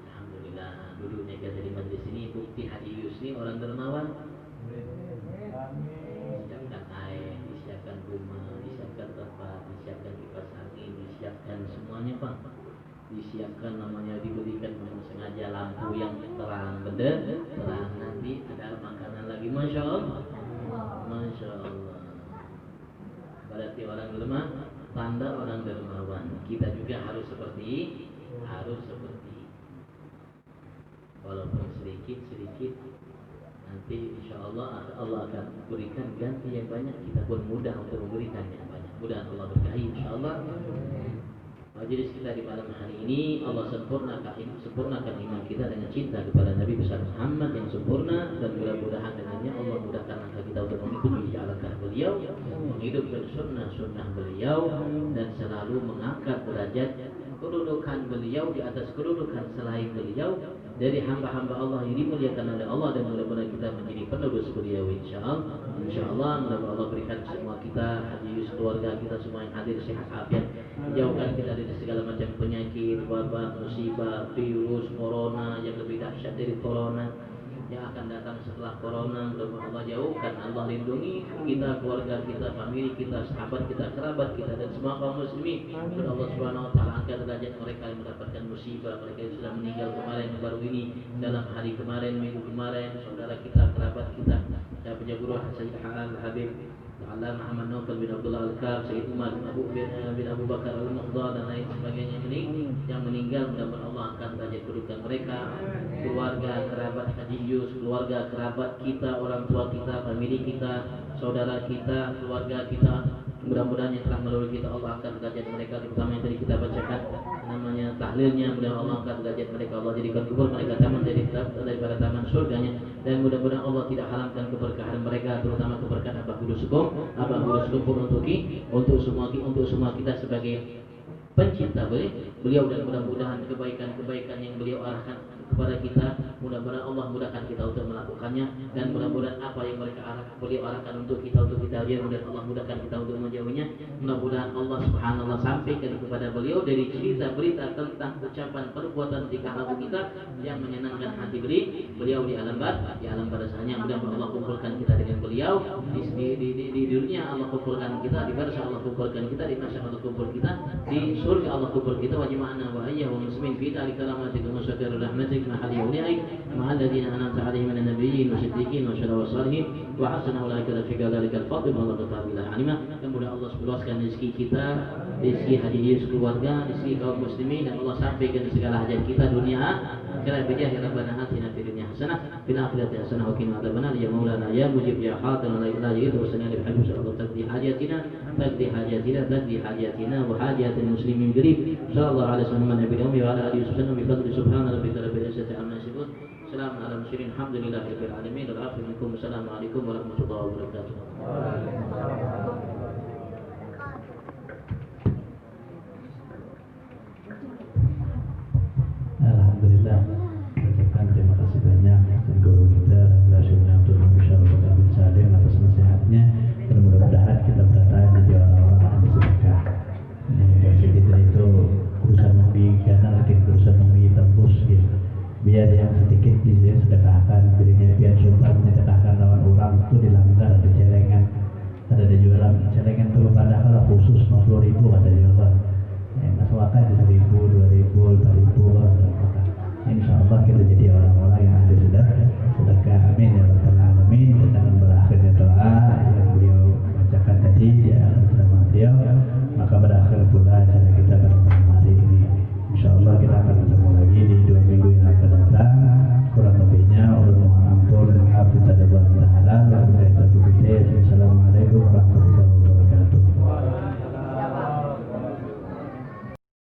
[SPEAKER 5] Alhamdulillah, duduknya kita di majlis ini bukti Haji Yusni orang dermawan. Disiapkan air, disiapkan rumah, disiapkan tempat, disiapkan kipas angin, disiapkan semuanya, Pak. Disiapkan namanya, diberikan memang sengaja lampu yang terang, terang, nanti ada makanan lagi. Masya Allah, Masya Allah. Berarti orang dermawan, tanda orang dermawan. Kita juga harus seperti walaupun sedikit nanti insya Allah akan berikan ganti yang banyak. Kita pun mudah untuk memberikan yang banyak. Mudah Allah berkahi insya Allah. Majelis kita di malam hari ini Allah sempurnakan iman kita dengan cinta kepada Nabi besar Muhammad yang sempurna, dan mudah-mudahan dengannya Allah mudahkan langkah kita untuk mengikuti langkah beliau, menghidupkan sunnah beliau, dan selalu mengangkat derajat kedudukan beliau di atas kedudukan selain beliau dari hamba-hamba Allah yang dimuliakan oleh Allah, dan mudah-mudahan kita menjadi penerus beliau insyaallah. Mudah-mudahan Allah berikan semua kita, Haji keluarga kita semua yang hadir sehat afiat, jauhkan kita dari segala macam penyakit, wabah, musibah, virus, corona yang lebih dahsyat dari corona yang akan datang setelah corona. Mudah-mudahan Allah jauhkan, Allah lindungi kita, keluarga kita, famili kita, sahabat kita, kerabat kita, dan semua kaum muslimin. Dan Allah Subhanahu wa Ta'ala angkat derajat mereka yang mendapatkan musibah, mereka yang sudah meninggal kemarin, baru ini, dalam hari kemarin, minggu kemarin, saudara kita, kerabat kita, dan penjaga guru Sayyid Al-Habib Allah Muhammad Naufal bin Abdullah Al-Kab, Sayyid Umar bin Abu Bakar Al-Muqdha, dan lain sebagainya yang meninggal. Mudah-mudahan Allah angkat derajat kedudukan mereka, keluarga, kerabat Haji Yus, keluarga, kerabat kita, orang tua kita, famili kita, saudara kita, keluarga kita. Mudah-mudahan yang telah melalui kita Allah angkat derajat mereka, terutama yang tadi kita bacakan namanya tahlilnya. Mudah-mudahan Allah angkat derajat mereka, Allah jadikan kubur mereka taman daripada taman surganya, dan mudah-mudahan Allah tidak haramkan keberkahan mereka, terutama keberkahan Abah Guru Sukum untuk semua kita sebagai pencinta beliau, dan mudah-mudahan kebaikan yang beliau arahkan kepada kita, mudah-mudahan Allah mudahkan kita untuk melakukannya, dan mudah-mudahan apa yang beliau arahkan untuk kita lihat, mudah-mudahan Allah mudahkan kita untuk menjauhinya. Mudah-mudahan Allah Subhanallah sampaikan kepada beliau dari cerita berita tentang ucapan perbuatan tingkah laku kita yang menyenangkan hati beliau di alam barzahnya. Mudah-mudahan Allah kumpulkan kita dengan beliau di dunia, Allah kumpulkan kita di barzah, Allah kumpulkan kita di mahsyar, Allah kumpul kita di surga, Allah kumpul kita wa jama'ana wa ayyahu muslimin fi dzalika rahmatika wa syakra rahmatik mahal yauli'ik ma'al ladzina an'amta 'alaihim minan nabiyyin wa siddiqin wa syuhada'i wa shalihin wa hasuna ulaika rafiqa dzalikal fadl wa ta'ala billah alimah. Kemudian Allah luaskan rezeki kita, rezeki hadirin keluarga, rezeki kaum muslimin, dan Allah sampaikan segala hajat kita dunia akhirat bijahi rabbana atina fid dunya hasanah fil akhirati hasanah wa qina adzabannar. Ya maulana ya mujib ya hadir la ilaha illa anta subhanaka wa ta'ala taqdi hajatina wa hajatil muslimin qarib. Sallallahu alaihi wasallam wa ala alihi wasallam bi fadli subhana rabbika rabbil izzati amma yasifun. Assalamu ala mursalin alhamdulillahi rabbil alamin. Assalamualaikum warahmatullahi wabarakatuh.
[SPEAKER 4] Alhamdulillah, Apakah 1000